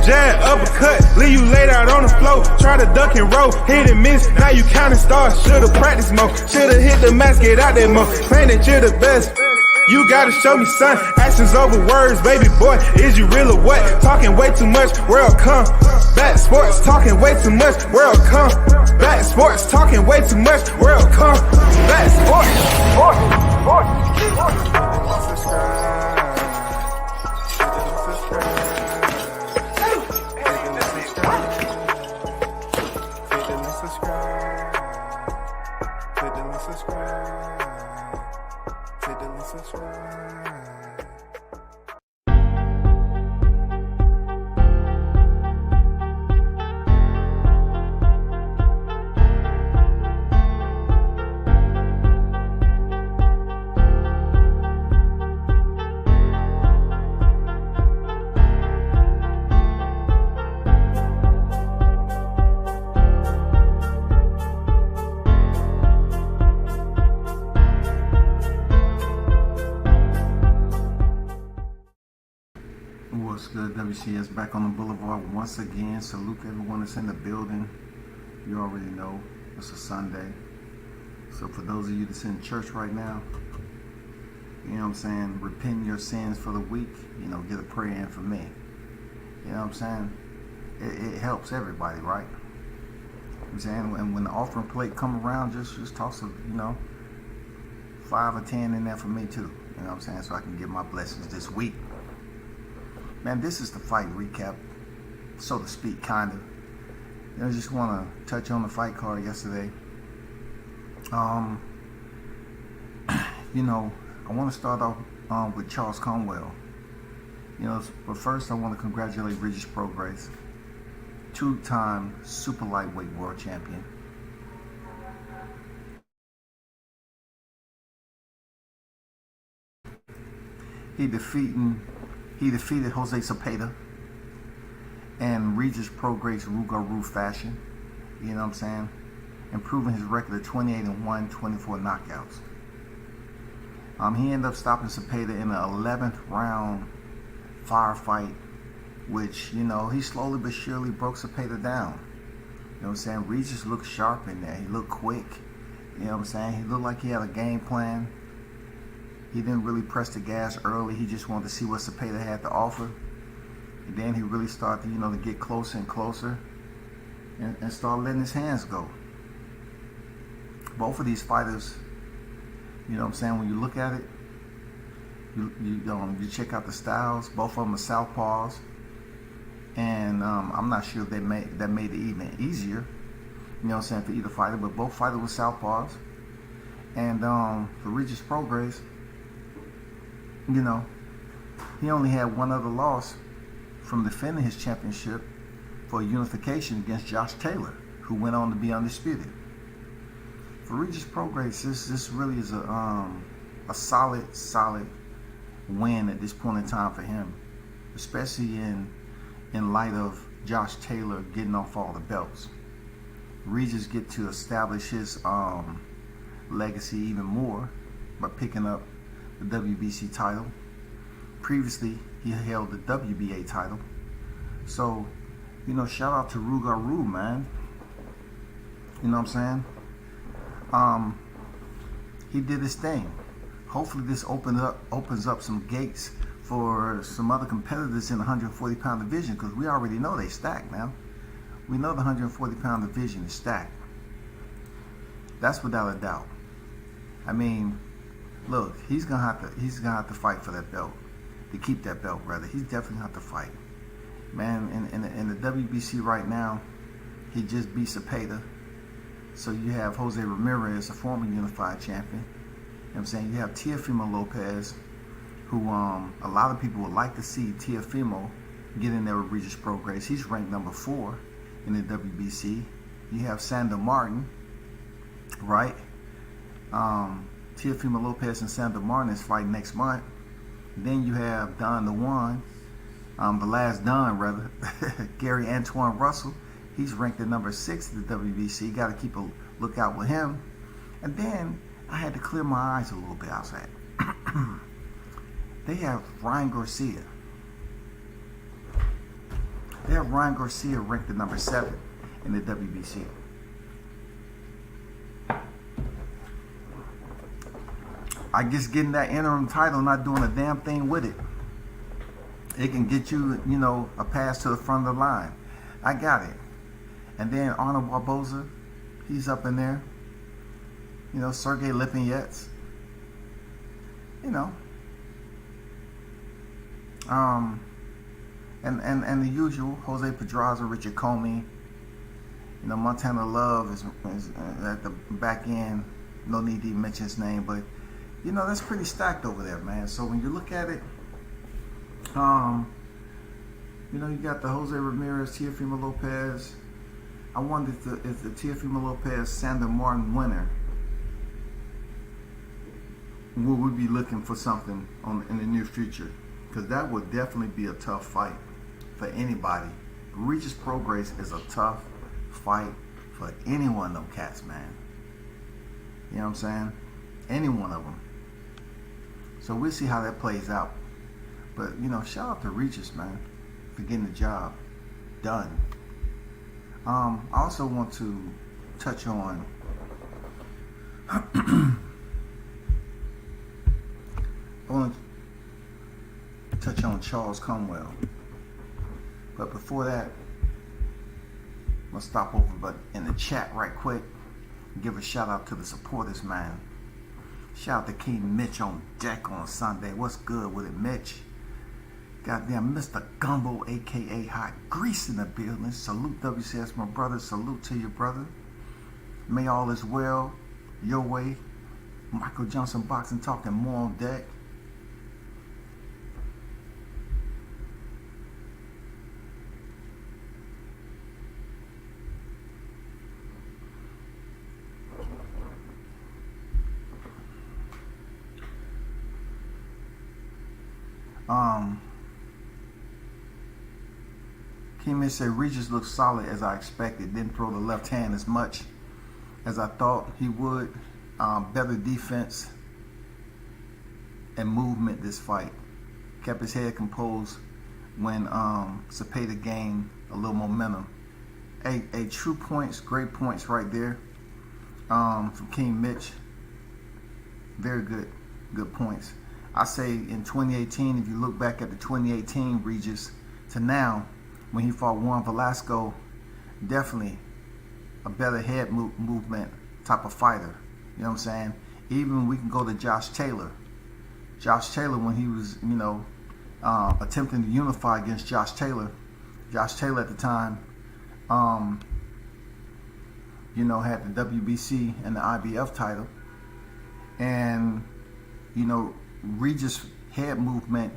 jab, uppercut, leave you laid out on the floor. Try to duck and roll, hit and miss, now you counting stars. Should've practiced more, should've hit the mask, get out there more. Claim that you're the best. You gotta show me, son. Actions over words, baby boy. Is you real or what? Talking way too much, world come. Back sports, talking way too much, world come. Back sports, talking way too much, world come. Back What's good, WCS back on the boulevard once again. Salute everyone that's in the building. You already know it's a Sunday. So for those of you that's in church right now, you know what I'm saying, repent your sins for the week, you know, get a prayer in for me. You know what I'm saying? It helps everybody, right? You know what I'm saying? And when the offering plate come around, just toss a, you know, 5 or 10 in there for me too. You know what I'm saying? So I can get my blessings this week. Man, this is the fight recap, so to speak, kind of. You know, I just want to touch on the fight card yesterday. You know, I want to start off with Charles Conwell. You know, but first I want to congratulate Regis Prograis, 2-time super lightweight world champion. He defeated Jose Zepeda and Regis Prograis Rougarou fashion, you know what I'm saying, improving his record of 28-1, 24 knockouts. He ended up stopping Zepeda in the 11th round firefight, which, you know, he slowly but surely broke Zepeda down. You know what I'm saying? Regis looked sharp in there. He looked quick. You know what I'm saying? He looked like he had a game plan. He didn't really press the gas early. He just wanted to see what Zepeda had to offer. And then he really started to, you know, to get closer and closer and start letting his hands go. Both of these fighters, you know what I'm saying, when you look at it, you check out the styles. Both of them are southpaws. And I'm not sure if that made it even easier, you know what I'm saying, for either fighter, but both fighters were southpaws. And for Regis Prograis, you know, he only had one other loss from defending his championship for unification against Josh Taylor, who went on to be undisputed. For Regis Prograis, this really is a solid win at this point in time for him, especially in light of Josh Taylor getting off all the belts. Regis get to establish his legacy even more by picking up the WBC title. Previously, he held the WBA title. So, you know, shout out to Rougarou, man. You know what I'm saying? He did his thing. Hopefully this opens up some gates for some other competitors in the 140-pound division, because we already know they stacked now. We know the 140-pound division is stacked. That's without a doubt. I mean, look, he's gonna have to fight for that belt, to keep that belt, rather. He's definitely gonna have to fight. Man, in the WBC right now, he just beat Zepeda. So you have Jose Ramirez, a former unified champion. You know what I'm saying? You have Teofimo Lopez, who a lot of people would like to see Teofimo get in there with Regis Prograis. He's ranked number 4 in the WBC. You have Sandor Martin, right? Teofimo Lopez and Sandor Martin is fighting next month. Then you have Don the One, the last Don rather, Gary Antoine Russell. He's ranked at number 6 in the WBC. Got to keep a lookout with him. And then I had to clear my eyes a little bit outside. They have Ryan Garcia. They have Ryan Garcia ranked at number 7 in the WBC. I guess getting that interim title, not doing a damn thing with it, it can get you, you know, a pass to the front of the line. I got it. And then Arnold Barboza, he's up in there. You know, Sergey Lipinets. You know. And the usual, Jose Pedraza, Richard Comey. You know, Montana Love is at the back end. No need to even mention his name, but you know, that's pretty stacked over there, man. So when you look at it, you know, you got the Jose Ramirez, Teofimo Lopez. I wonder if the Teofimo Lopez, Sander Martin winner, will we be looking for something in the near future? Because that would definitely be a tough fight for anybody. Regis Prograis is a tough fight for any one of them cats, man. You know what I'm saying? Any one of them. So we'll see how that plays out. But, you know, shout out to Regis, man, for getting the job done. I also want to touch on I want to touch on Charles Conwell. But before that, I'm going to stop over in the chat right quick and give a shout out to the supporters, man. Shout out to King Mitch on deck on Sunday. What's good with it, Mitch? Goddamn, Mr. Gumbo, a.k.a. Hot Grease in the building. Salute WCS, my brother. Salute to your brother. May all is well your way. Michael Johnson Boxing Talking more on deck. King said Regis looked solid as I expected. Didn't throw the left hand as much as I thought he would. Better defense and movement this fight. Kept his head composed when Zepeda gained a little momentum. A true points, great points right there from King Mitch. Very good points. I say in 2018, if you look back at the 2018 Regis to now, when he fought Juan Velasco, definitely a better head movement type of fighter. You know what I'm saying? Even we can go to Josh Taylor. Josh Taylor, when he was, you know, attempting to unify against Josh Taylor at the time, you know, had the WBC and the IBF title. And, you know, Regis' head movement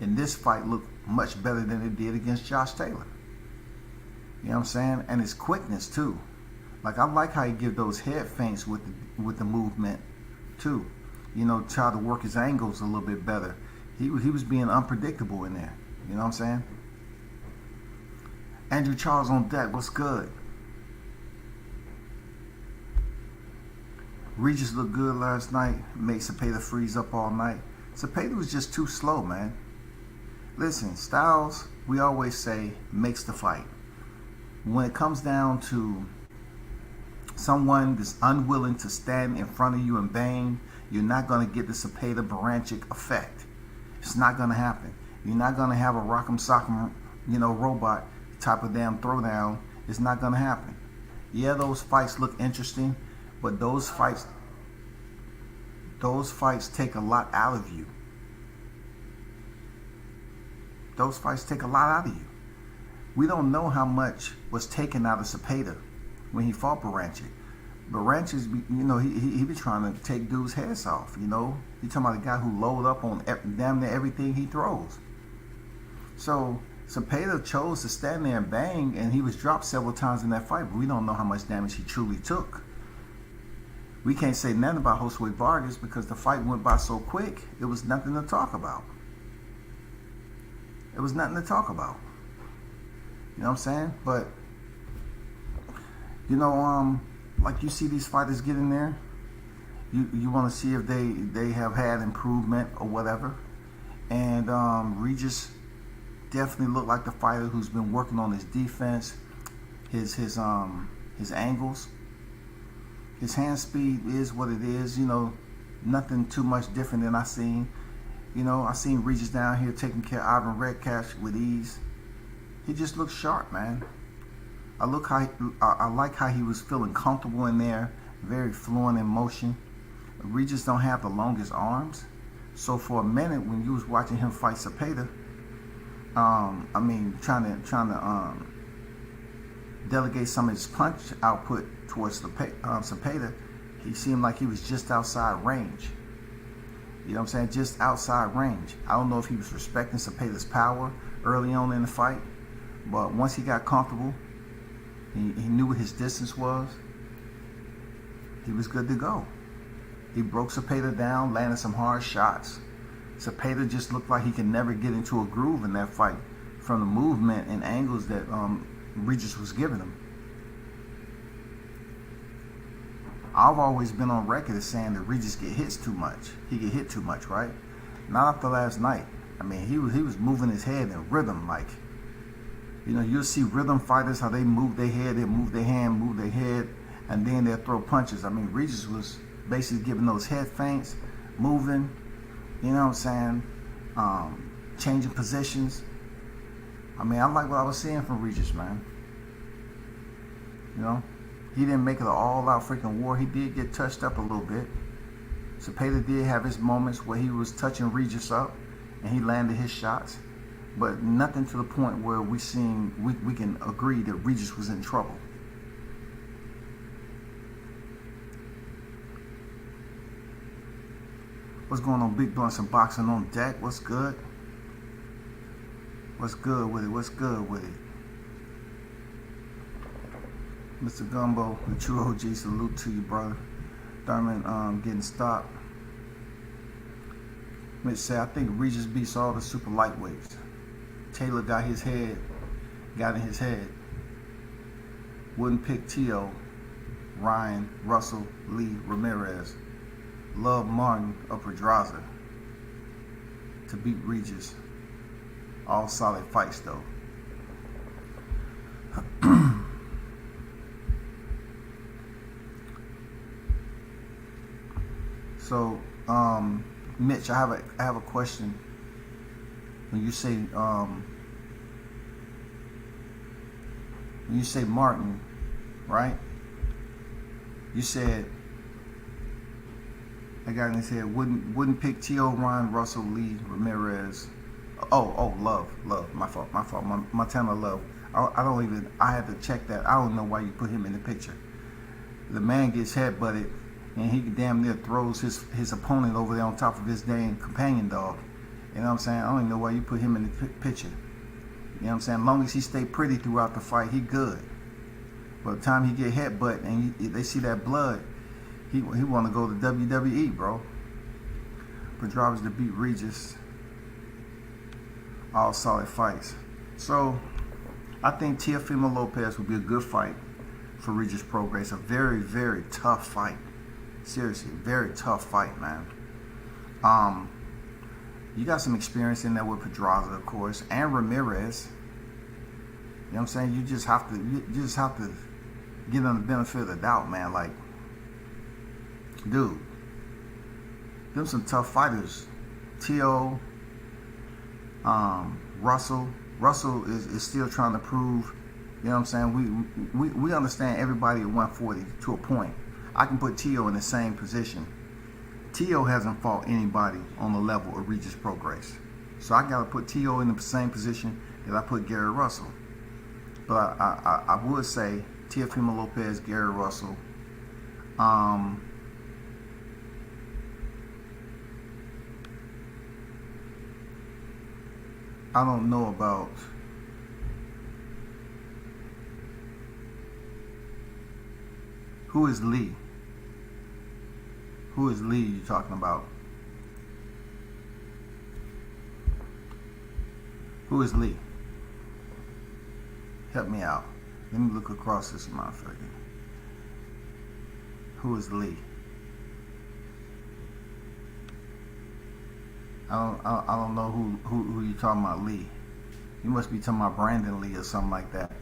in this fight looked much better than it did against Josh Taylor. You know what I'm saying? And his quickness too. Like, I like how he give those head feints with the movement too. You know, try to work his angles a little bit better. He was being unpredictable in there. You know what I'm saying? Andrew Charles on deck. What's good? Regis looked good last night. Made Zepeda freeze up all night. Zepeda was just too slow, man. Listen, styles, we always say, makes the fight. When it comes down to someone that's unwilling to stand in front of you and bang, you're not going to get the Zepeda Baranchik effect. It's not going to happen. You're not going to have a rock'em sock'em, you know, robot type of damn throwdown. It's not going to happen. Yeah, those fights look interesting, but those fights take a lot out of you. Those fights take a lot out of you. We don't know how much was taken out of Zepeda when he fought Baranchik. Baranchik's, you know, he be trying to take dudes' heads off, you know. You talking about a guy who load up on damn near everything he throws. So Zepeda chose to stand there and bang, and he was dropped several times in that fight, but we don't know how much damage he truly took. We can't say nothing about Josue Vargas because the fight went by so quick, it was nothing to talk about. It was nothing to talk about. You know what I'm saying? But, you know, like you see these fighters get in there, you want to see if they have had improvement or whatever. And Regis definitely looked like the fighter who's been working on his defense, his angles. His hand speed is what it is, nothing too much different than I seen. I seen Regis down here taking care of Ivan Redcash with ease. He just looks sharp, man. I like how he was feeling comfortable in there, very fluent in motion. Regis don't have the longest arms, so for a minute when you was watching him fight Zepeda, trying to delegate some of his punch output towards Zepeda, he seemed like he was just outside range. You know what I'm saying? Just outside range. I don't know if he was respecting Zepeda's power early on in the fight, but once he got comfortable, he knew what his distance was, he was good to go. He broke Zepeda down, landed some hard shots. Zepeda just looked like he could never get into a groove in that fight from the movement and angles that Regis was giving him. I've always been on record as saying that Regis get hits too much. He get hit too much, right? Not after last night. He was moving his head in rhythm, like, you'll see rhythm fighters, how they move their head, they move their hand, move their head, and then they'll throw punches. Regis was basically giving those head feints, moving, changing positions. I like what I was seeing from Regis, man. He didn't make it an all-out freaking war. He did get touched up a little bit. Zepeda did have his moments where he was touching Regis up and he landed his shots, but nothing to the point where we can agree that Regis was in trouble. What's going on, Big Blunts and Boxing on deck? What's good? What's good with it? What's good with it? Mr. Gumbo, the true OG, salute to you, brother. Thurman getting stopped. Mitch said, I think Regis beats all the super lightweights. Taylor got in his head. Wouldn't pick Tio, Ryan, Russell, Lee, Ramirez. Love Martin of Pedraza to beat Regis. All solid fights though. So, Mitch, I have a question. When you say Martin, right? You said, I got in his head, wouldn't pick T.O. Ryan, Russell, Lee, Ramirez. Oh, Love. My fault. Montana Love. I had to check that. I don't know why you put him in the picture. The man gets headbutted and he damn near throws his opponent over there on top of his dang companion dog. You know what I'm saying? I don't even know why you put him in the picture. You know what I'm saying? As long as he stay pretty throughout the fight, he good. By the time he get headbutt and they see that blood, he want to go to WWE, bro. Pedraza to beat Regis. All solid fights. So, I think Teofimo Lopez would be a good fight for Regis Prograis. A very, very tough fight. Seriously, very tough fight, man. You got some experience in there with Pedraza, of course, and Ramirez. You know what I'm saying? You just have to give them the benefit of the doubt, man. Like, dude, them some tough fighters. T.O., Russell is still trying to prove. You know what I'm saying? We understand everybody at 140 to a point. I can put T.O. in the same position. T.O. hasn't fought anybody on the level of Regis Prograis. So I got to put T.O. in the same position that I put Gary Russell. But I would say Teofimo Lopez, Gary Russell. I don't know about who is Lee. Who is Lee you talking about? Who is Lee? Help me out. Let me look across this motherfucker. Who is Lee? I don't know who you talking about, Lee. You must be talking about Brandon Lee or something like that.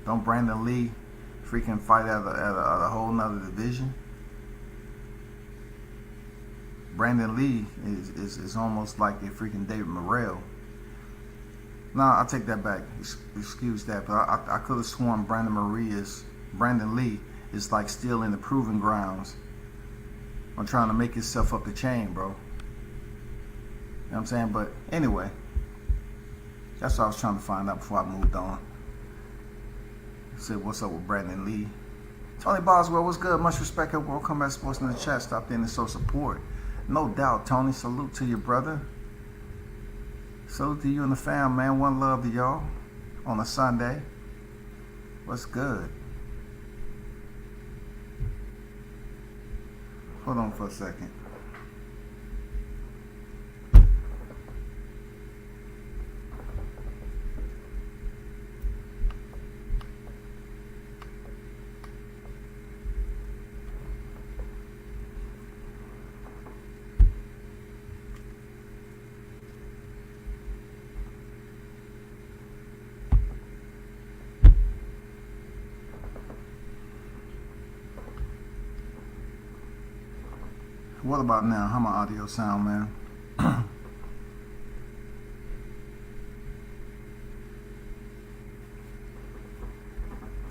Don't Brandon Lee freaking fight at a whole nother division? Brandon Lee is almost like a freaking David Morrell. No, I'll take that back. Excuse that, but I could have sworn Brandon Lee is like still in the proving grounds on trying to make himself up the chain, bro. You know what I'm saying? But anyway, that's what I was trying to find out before I moved on. Said, what's up with Brandon Lee? Tony Boswell, what's good? Much respect. World Combat Sports in the chat. Stopped in to show support. No doubt, Tony. Salute to you, brother. Salute to you and the fam, man. One love to y'all on a Sunday. What's good? Hold on for a second. What about now? How my audio sound, man?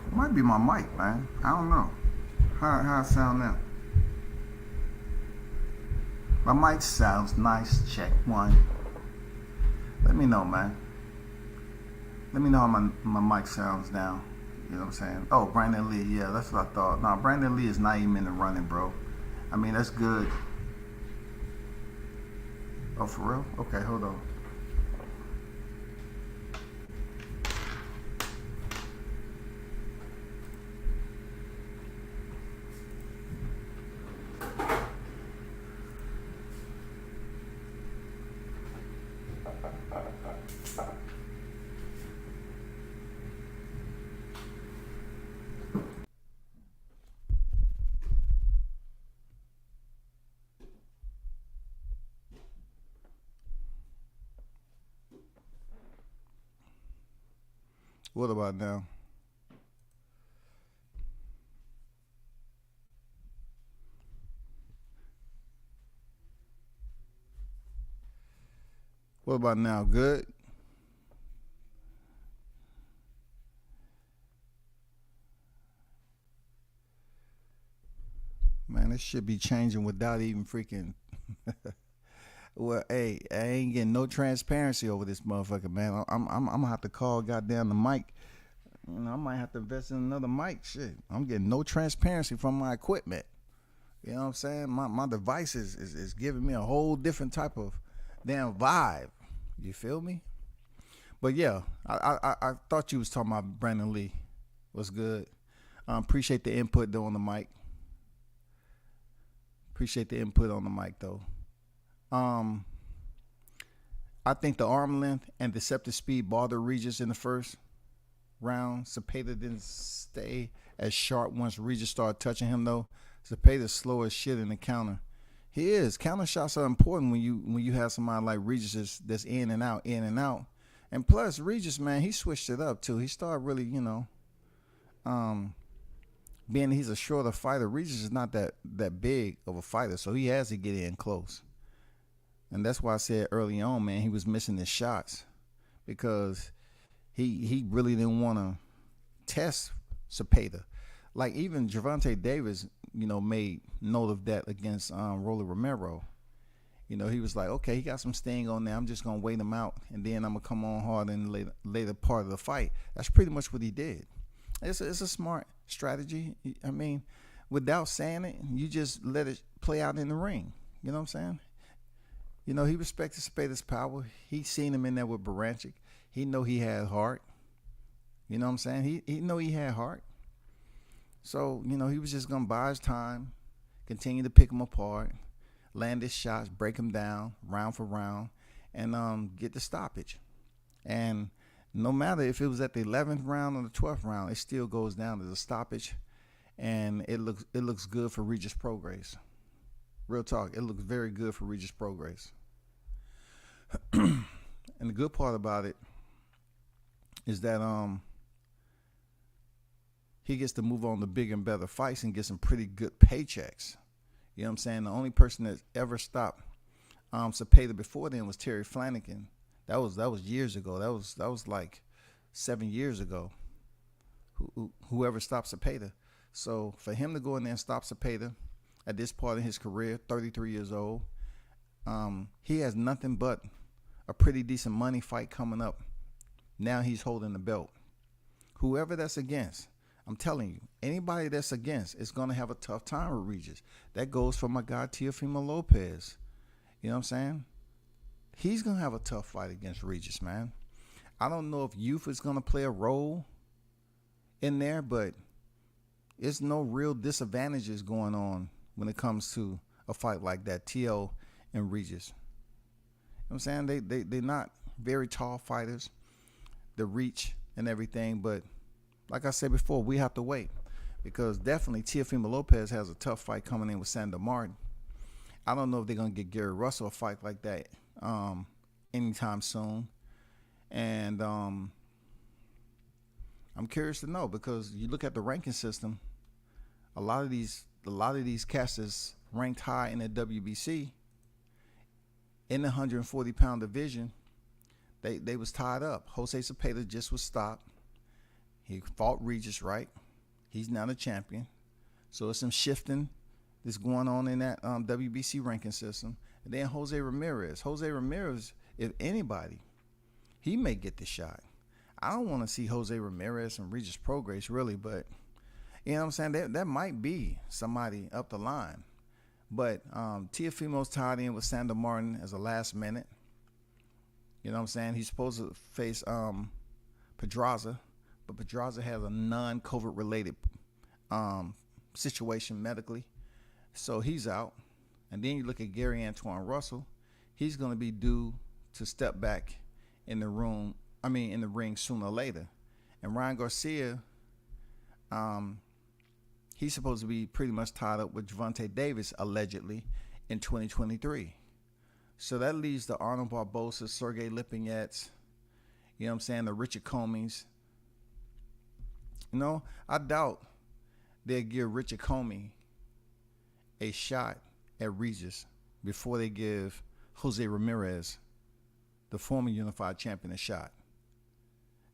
It might be my mic, man. I don't know. How it sound now? My mic sounds nice. Check one. Let me know, man. Let me know how my mic sounds now. You know what I'm saying? Oh, Brandon Lee. Yeah, that's what I thought. No, Brandon Lee is not even in the running, bro. I mean, that's good. Oh, for real? Okay, hold on. What about now? What about now? Good? Man, this should be changing without even freaking... Well, hey, I ain't getting no transparency over this motherfucker, man. I'm gonna have to call goddamn the mic. You know, I might have to invest in another mic. Shit, I'm getting no transparency from my equipment. You know what I'm saying? My device is giving me a whole different type of damn vibe. You feel me? But yeah, I thought you was talking about Brandon Lee. What's good? Appreciate the input though on the mic. Appreciate the input on the mic though. I think the arm length and deceptive speed bothered Regis in the first round. Zepeda didn't stay as sharp once Regis started touching him though. Zepeda's slow as shit in the counter. He is. Counter shots are important when you have somebody like Regis that's in and out, in and out. And plus Regis, man, he switched it up too. He started really, you know, being he's a shorter fighter. Regis is not that big of a fighter, so he has to get in close. And that's why I said early on, man, he was missing his shots because he really didn't want to test Zepeda. Like even Gervonta Davis, you know, made note of that against Rolly Romero. You know, he was like, okay, he got some sting on there. I'm just going to wait him out, and then I'm going to come on hard in the later part of the fight. That's pretty much what he did. It's a smart strategy. I mean, without saying it, you just let it play out in the ring. You know what I'm saying? You know, he respected Zepeda's power. He seen him in there with Baranchik. He know he had heart. You know what I'm saying? He know he had heart. So, you know, he was just going to buy his time, continue to pick him apart, land his shots, break him down round for round, and get the stoppage. And no matter if it was at the 11th round or the 12th round, it still goes down as a stoppage. And it looks good for Regis Prograis. Real talk, it looks very good for Regis Prograis. And the good part about it is that he gets to move on to bigger and better fights and get some pretty good paychecks. You know what I'm saying? The only person that ever stopped Zepeda before then was Terry Flanagan. That was years ago. That was like 7 years ago. Whoever stopped Zepeda. So for him to go in there and stop Zepeda at this part in his career, 33 years old, he has nothing but a pretty decent money fight coming up. Now he's holding the belt. Whoever that's against, I'm telling you, anybody that's against is going to have a tough time with Regis. That goes for my guy Teofimo Lopez. You know what I'm saying? He's going to have a tough fight against Regis, man. I don't know if youth is going to play a role in there, but it's no real disadvantages going on when it comes to a fight like that, T.O. and Regis. You know what I'm saying? They're not very tall fighters, the reach and everything, but like I said before, we have to wait because definitely Teofimo Lopez has a tough fight coming in with Sandor Martin. I don't know if they're going to get Gary Russell a fight like that anytime soon. And I'm curious to know because you look at the ranking system, a lot of these cats is ranked high in the WBC in the 140-pound division. They was tied up. Jose Zepeda just was stopped. He fought Regis, right? He's now the champion. So it's some shifting that's going on in that WBC ranking system. And then Jose Ramirez. Jose Ramirez, if anybody, he may get the shot. I don't want to see Jose Ramirez and Regis Prograis really, but you know what I'm saying? That might be somebody up the line. But Teofimo's tied in with Sandor Martin as a last minute. You know what I'm saying? He's supposed to face Pedraza, but Pedraza has a non-COVID related situation medically. So he's out. And then you look at Gary Antoine Russell. He's going to be due to step back in the ring sooner or later. And Ryan Garcia, he's supposed to be pretty much tied up with Gervonta Davis, allegedly, in 2023. So that leaves the Arnold Barbosa, Sergey Lipinets, you know what I'm saying, the Richard Comeys. You know, I doubt they'll give Richard Comey a shot at Regis before they give Jose Ramirez, the former unified champion, a shot.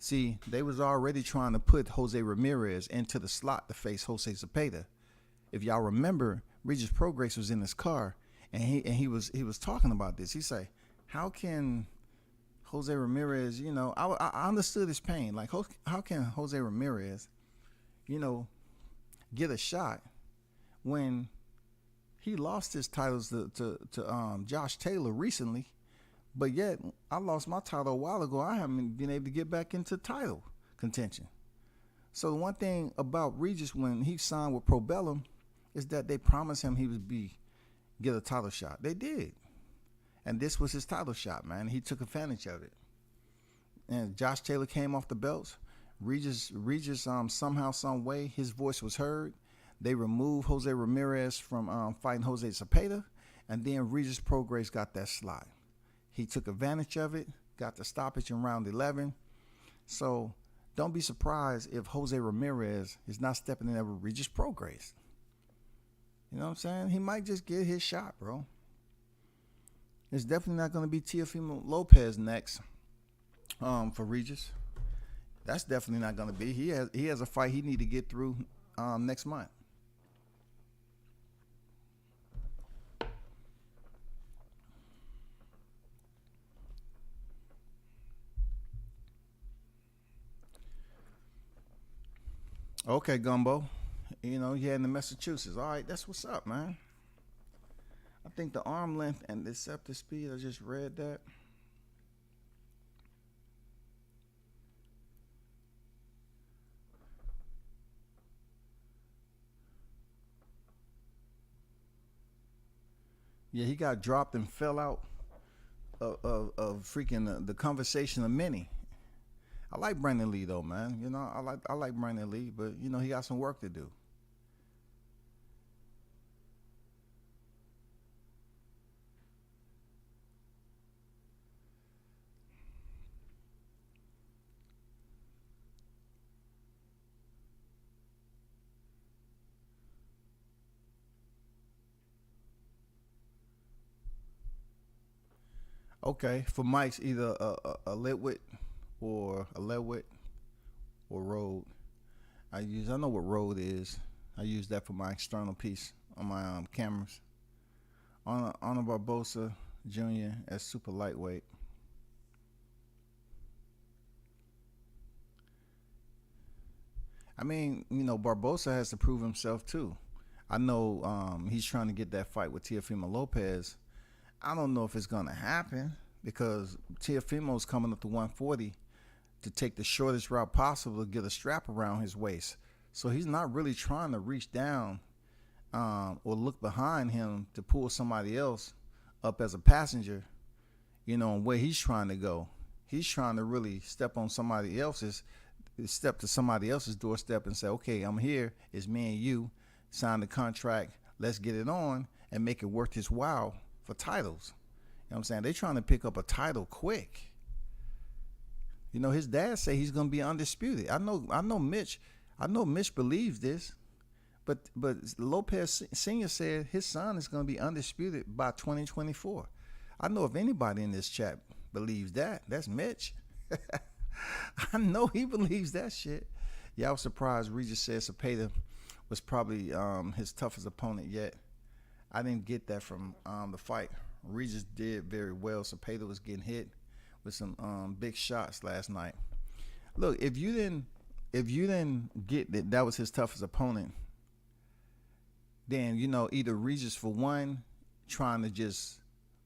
See, they was already trying to put Jose Ramirez into the slot to face Jose Zepeda. If y'all remember, Regis Prograis was in his car, and he was talking about this. He say, how can Jose Ramirez, you know, I understood his pain. Like, how can Jose Ramirez, you know, get a shot when he lost his titles to Josh Taylor recently, but yet I lost my title a while ago. I haven't been able to get back into title contention. So the one thing about Regis when he signed with Probellum is that they promised him he would get a title shot. They did. And this was his title shot, man. He took advantage of it. And Josh Taylor came off the belts. Regis somehow, some way, his voice was heard. They removed Jose Ramirez from fighting Jose Zepeda, and then Regis Prograis got that slot. He took advantage of it, got the stoppage in round 11. So don't be surprised if Jose Ramirez is not stepping in there with Regis Prograis. You know what I'm saying? He might just get his shot, bro. It's definitely not going to be Teofimo Lopez next for Regis. That's definitely not going to be. He has a fight he need to get through next month. Okay, Gumbo. You know, you're in the Massachusetts. All right, that's what's up, man. I think the arm length and the deceptive speed, I just read that. Yeah, he got dropped and fell out of freaking the conversation of many. I like Brandon Lee though, man. You know, I like Brandon Lee, but you know he got some work to do. Okay, for mics, either a Litwit or a Lewit or Rode. I know what Rode is. I use that for my external piece on my cameras. On a Barbosa Jr. as super lightweight. I mean, Barbosa has to prove himself too. I know he's trying to get that fight with Teofimo Lopez. I don't know if it's going to happen because Teofimo's coming up to 140 to take the shortest route possible to get a strap around his waist. So he's not really trying to reach down or look behind him to pull somebody else up as a passenger, and where he's trying to go. He's trying to really step to somebody else's doorstep and say, okay, I'm here. It's me and you. Sign the contract. Let's get it on and make it worth his while for titles. You know what I'm saying? They're trying to pick up a title quick. His dad say he's going to be undisputed. I know Mitch believes this, but Lopez Sr. said his son is going to be undisputed by 2024. I know if anybody in this chat believes that, that's Mitch. I know he believes that shit. Yeah, I was surprised Regis said Zepeda was probably his toughest opponent yet. I didn't get that from the fight. Regis did very well. Zepeda was getting hit with some big shots last night. Look, if you didn't get that was his toughest opponent, then either Regis for one trying to just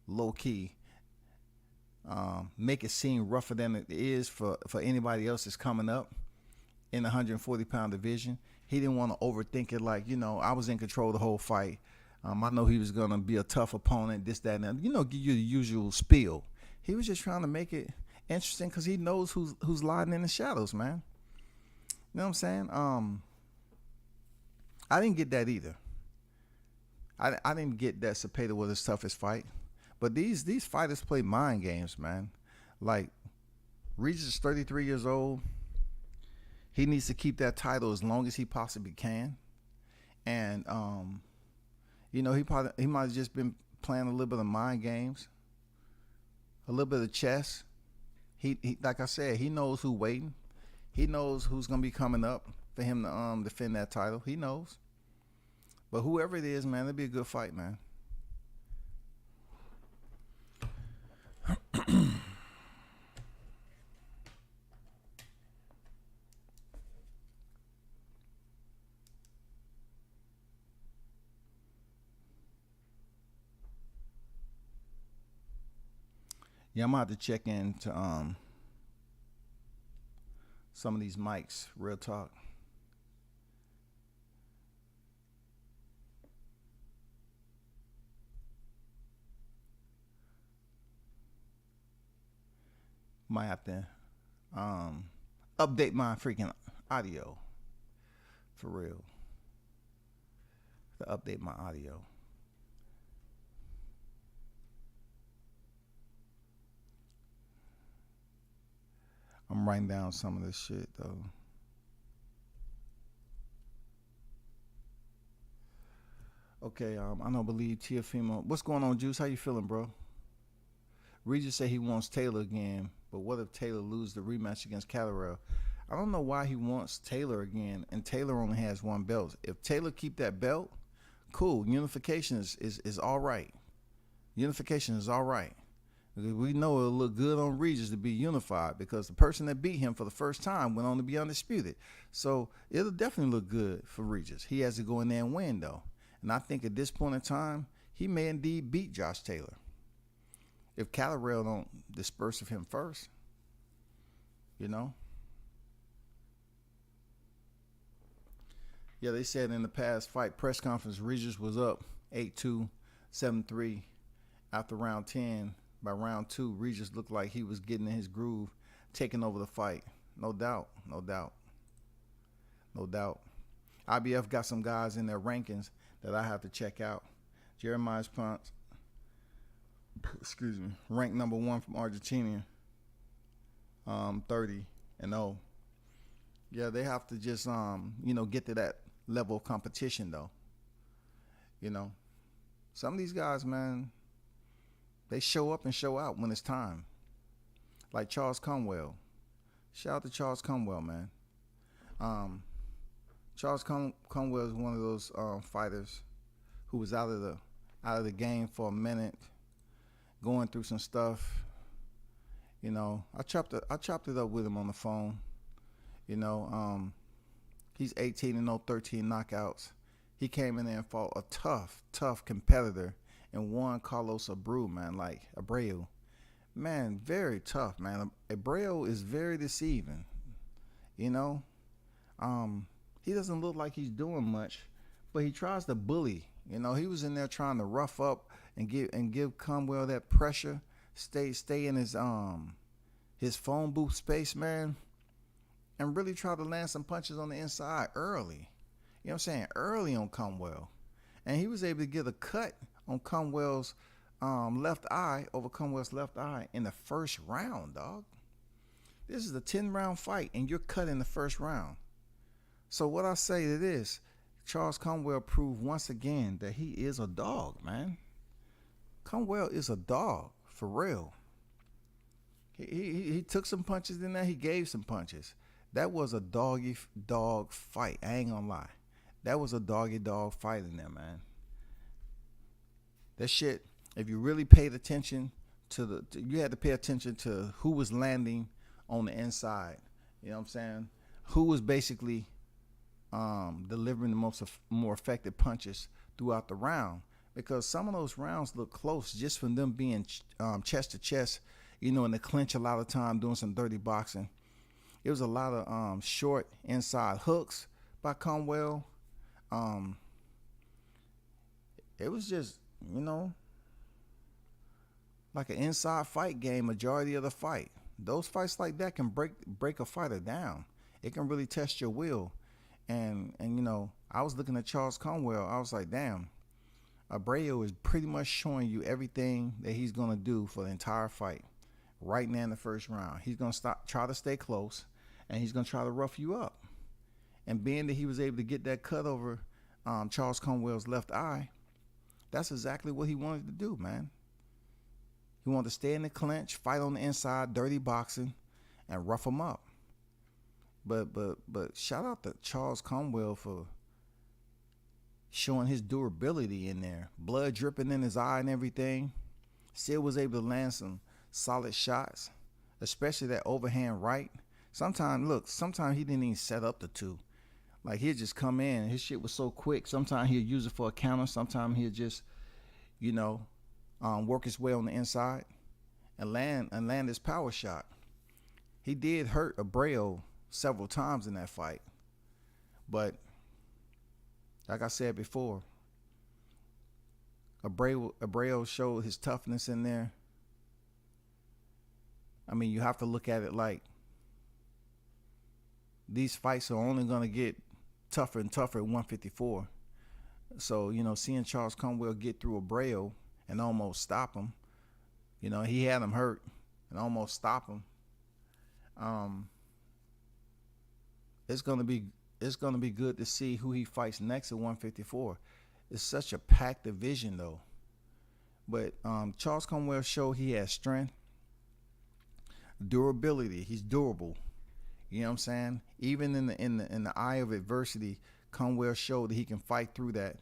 low key make it seem rougher than it is for anybody else that's coming up in the 140-pound division. He didn't want to overthink it like, I was in control the whole fight. I know he was going to be a tough opponent, this, that, and that. Give you the usual spiel. He was just trying to make it interesting because he knows who's lying in the shadows, man. You know what I'm saying? I didn't get that either. I didn't get that Zepeda was his toughest fight. But these fighters play mind games, man. Like, Regis is 33 years old. He needs to keep that title as long as he possibly can. And, he might have just been playing a little bit of mind games, a little bit of chess. He like I said, he knows who's waiting. He knows who's going to be coming up for him to defend that title. He knows. But whoever it is, man, it'll be a good fight, man. Yeah, I'm going to have to check into some of these mics, real talk. Might have to update my freaking audio. For real. To update my audio. I'm writing down some of this shit though. Okay, I don't believe Teofimo. What's going on, Juice? How you feeling, bro? Regis said he wants Taylor again, but what if Taylor loses the rematch against Catterall? I don't know why he wants Taylor again, and Taylor only has one belt. If Taylor keep that belt, cool. Unification is all right. Unification is all right. We know it'll look good on Regis to be unified because the person that beat him for the first time went on to be undisputed. So it'll definitely look good for Regis. He has to go in there and win, though. And I think at this point in time, he may indeed beat Josh Taylor. If Catterall don't disperse of him first, Yeah, they said in the past fight press conference, Regis was up 8-2, 7-3 after round 10. By round 2, Regis looked like he was getting in his groove, taking over the fight. No doubt. IBF got some guys in their rankings that I have to check out. Jeremiah's Pons, ranked number 1 from Argentina, 30-0. Yeah, they have to just get to that level of competition though. Some of these guys, man, they show up and show out when it's time. Like Charles Conwell. Shout out to Charles Conwell, man. Charles Conwell is one of those fighters who was out of the game for a minute, going through some stuff. You know, I chopped it up with him on the phone. You know, he's 18-0, 13 knockouts. He came in there and fought a tough competitor and won Carlos Abreu. Man, very tough, man. Abreu is very deceiving. You know, he doesn't look like he's doing much, but he tries to bully. You know, he was in there trying to rough up and give Conwell that pressure. Stay in his phone booth space, man, and really try to land some punches on the inside early. You know what I'm saying? Early on Conwell. And he was able to get a cut on Conwell's left eye in the first round, dog. This is a 10-round fight, and you're cut in the first round. So what I say to this, Charles Conwell proved once again that he is a dog, man. Conwell is a dog, for real. He took some punches in there. He gave some punches. That was a dog fight. I ain't gonna lie. That was a dog fight in there, man. That shit, if you really paid attention you had to pay attention to who was landing on the inside. You know what I'm saying? Who was basically delivering the more effective punches throughout the round. Because some of those rounds look close just from them being chest to chest, you know, in the clinch a lot of time doing some dirty boxing. It was a lot of short inside hooks by Conwell. It was just, you know, like an inside fight game majority of the fight. Those fights like that can break a fighter down. It can really test your will. And you know, I was looking at Charles Conwell. I was like, damn, Abreu is pretty much showing you everything that he's going to do for the entire fight right now in the first round. He's going to try to stay close, and he's going to try to rough you up. And being that he was able to get that cut over Charles Conwell's left eye, that's exactly what he wanted to do, man. He wanted to stay in the clinch, fight on the inside, dirty boxing, and rough him up. But shout out to Charles Conwell for showing his durability in there. Blood dripping in his eye and everything. Still was able to land some solid shots, especially that overhand right. Sometimes he didn't even set up the two. Like, he'd just come in. His shit was so quick. Sometimes he'd use it for a counter. Sometimes he'd just, you know, work his way on the inside and land his power shot. He did hurt Abreu several times in that fight. But like I said before, Abreu showed his toughness in there. I mean, you have to look at it like these fights are only going to get tougher and tougher at 154. So, you know, seeing Charles Conwell get through Abreu and almost stop him, you know, he had him hurt and almost stop him. It's gonna be good to see who he fights next at 154. It's such a packed division though. But Charles Conwell showed he has strength, durability. He's durable. You know what I'm saying? Even in the eye of adversity, Conwell showed that he can fight through that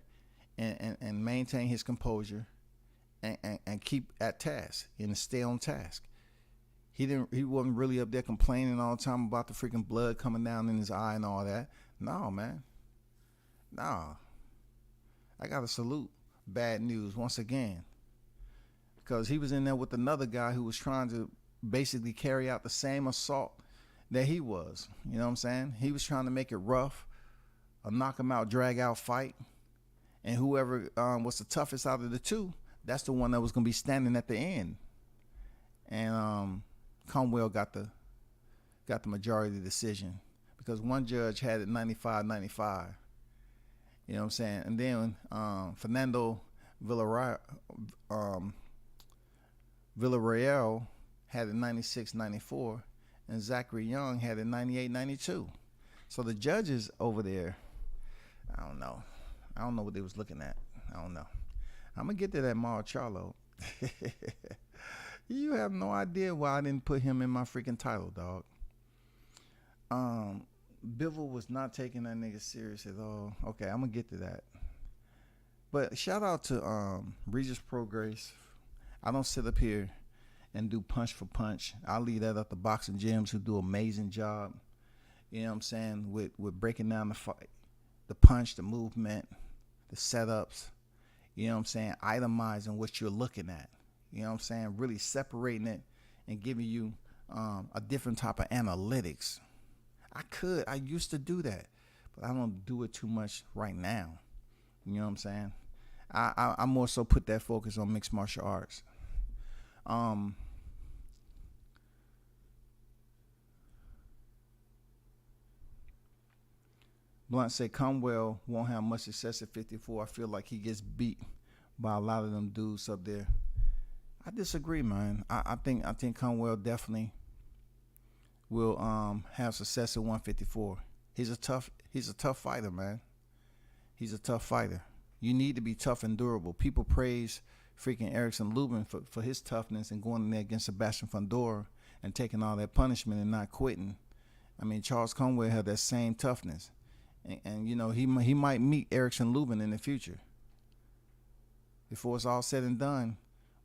and maintain his composure and keep at task and stay on task. He wasn't really up there complaining all the time about the freaking blood coming down in his eye and all that. No, man. No. I gotta salute Bad News once again. Because he was in there with another guy who was trying to basically carry out the same assault that he was. You know what I'm saying? He was trying to make it rough, a knock him out, drag out fight. And whoever was the toughest out of the two, that's the one that was gonna be standing at the end. And Conwell got the majority of the decision because one judge had it 95-95. You know what I'm saying? And then Fernando Villarreal had it 96-94, and Zachary Young had it 98-92. So the judges over there, I don't know what they was looking at. I don't know. I'm gonna get to that Mar Charlo You have no idea why I didn't put him in my freaking title, dog. Bivol was not taking that nigga serious at all. Okay, I'm gonna get to that. But shout out to Regis Prograis. I don't sit up here and do punch for punch. I leave that up to boxing gyms who do an amazing job. You know what I'm saying? With breaking down the fight, the punch, the movement, the setups. You know what I'm saying? Itemizing what you're looking at. You know what I'm saying? Really separating it and giving you a different type of analytics. I used to do that, but I don't do it too much right now. You know what I'm saying? I more so put that focus on mixed martial arts. Blunt said Conwell won't have much success at 54. I feel like he gets beat by a lot of them dudes up there. I disagree, man. I think Conwell definitely will have success at 154. He's a tough fighter, man. He's a tough fighter. You need to be tough and durable. People praise freaking Erickson Lubin for his toughness and going in there against Sebastian Fundora and taking all that punishment and not quitting. I mean, Charles Conwell had that same toughness. And you know, he might meet Erickson Lubin in the future. Before it's all said and done,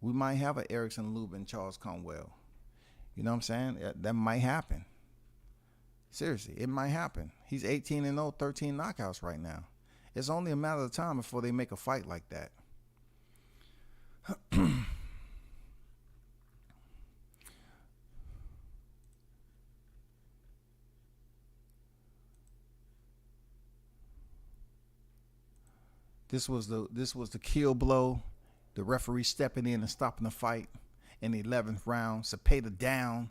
we might have an Erickson Lubin, Charles Conwell. You know what I'm saying? That might happen. Seriously, it might happen. He's 18-0, 13 knockouts right now. It's only a matter of time before they make a fight like that. This was the kill blow. The referee stepping in and stopping the fight in the 11th round. Zepeda down.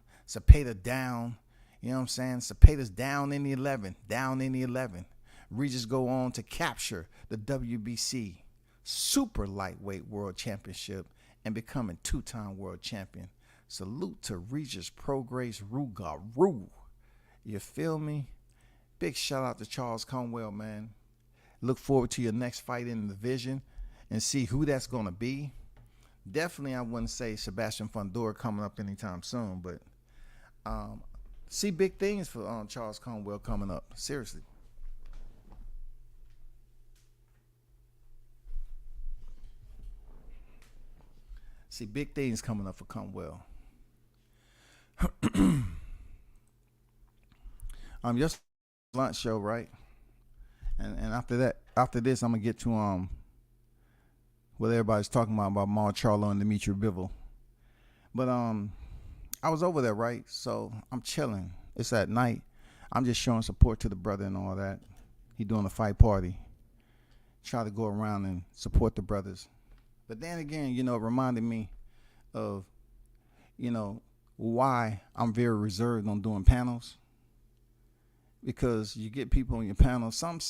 You know what I'm saying? Zepeda's down in the 11th. Regis go on to capture the WBC super lightweight world championship and becoming 2-time world champion. Salute to Regis Prograis Rougarou. You feel me? Big shout out to Charles Conwell, man. Look forward to your next fight in the division and see who that's going to be. Definitely, I wouldn't say Sebastian Fundora coming up anytime soon, but see big things for Charles Conwell coming up. Seriously. See big things coming up for Conwell. Just lunch show, right? And after this, I'm gonna get to what everybody's talking about Mar Charlo and Dimitri Bivol. But I was over there, right? So I'm chilling. It's at night. I'm just showing support to the brother and all that. He doing a fight party. Try to go around and support the brothers. But then again, you know, it reminded me of, you know, why I'm very reserved on doing panels. Because you get people on your panel. Some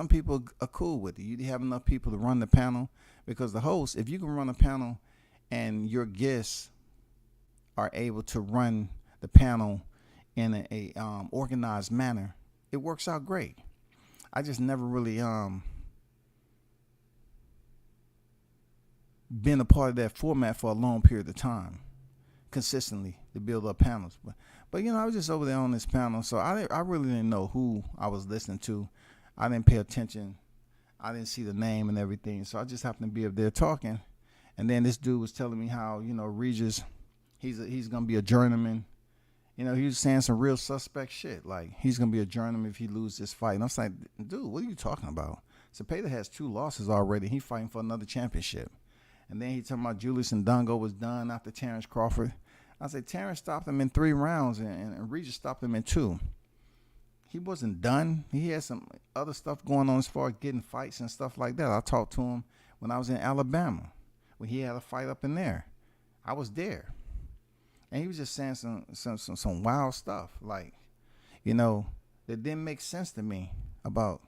people are cool with it. You have enough people to run the panel. Because the host, if you can run a panel and your guests are able to run the panel in a organized manner, it works out great. I just never really been a part of that format for a long period of time, consistently to build up panels. But you know, I was just over there on this panel, so I really didn't know who I was listening to. I didn't pay attention. I didn't see the name and everything, so I just happened to be up there talking. And then this dude was telling me how, you know, Regis, he's gonna be a journeyman. You know, he was saying some real suspect shit, like he's gonna be a journeyman if he loses this fight. And I was like, dude, what are you talking about? Zepeda has 2 losses already. He's fighting for another championship. And then he talking about Julius Ndongo was done after Terrence Crawford. I said, Terrence stopped him in 3 rounds, and Regis stopped him in 2. He wasn't done. He had some other stuff going on as far as getting fights and stuff like that. I talked to him when I was in Alabama, when he had a fight up in there. I was there. And he was just saying some wild stuff, like, you know, that didn't make sense to me about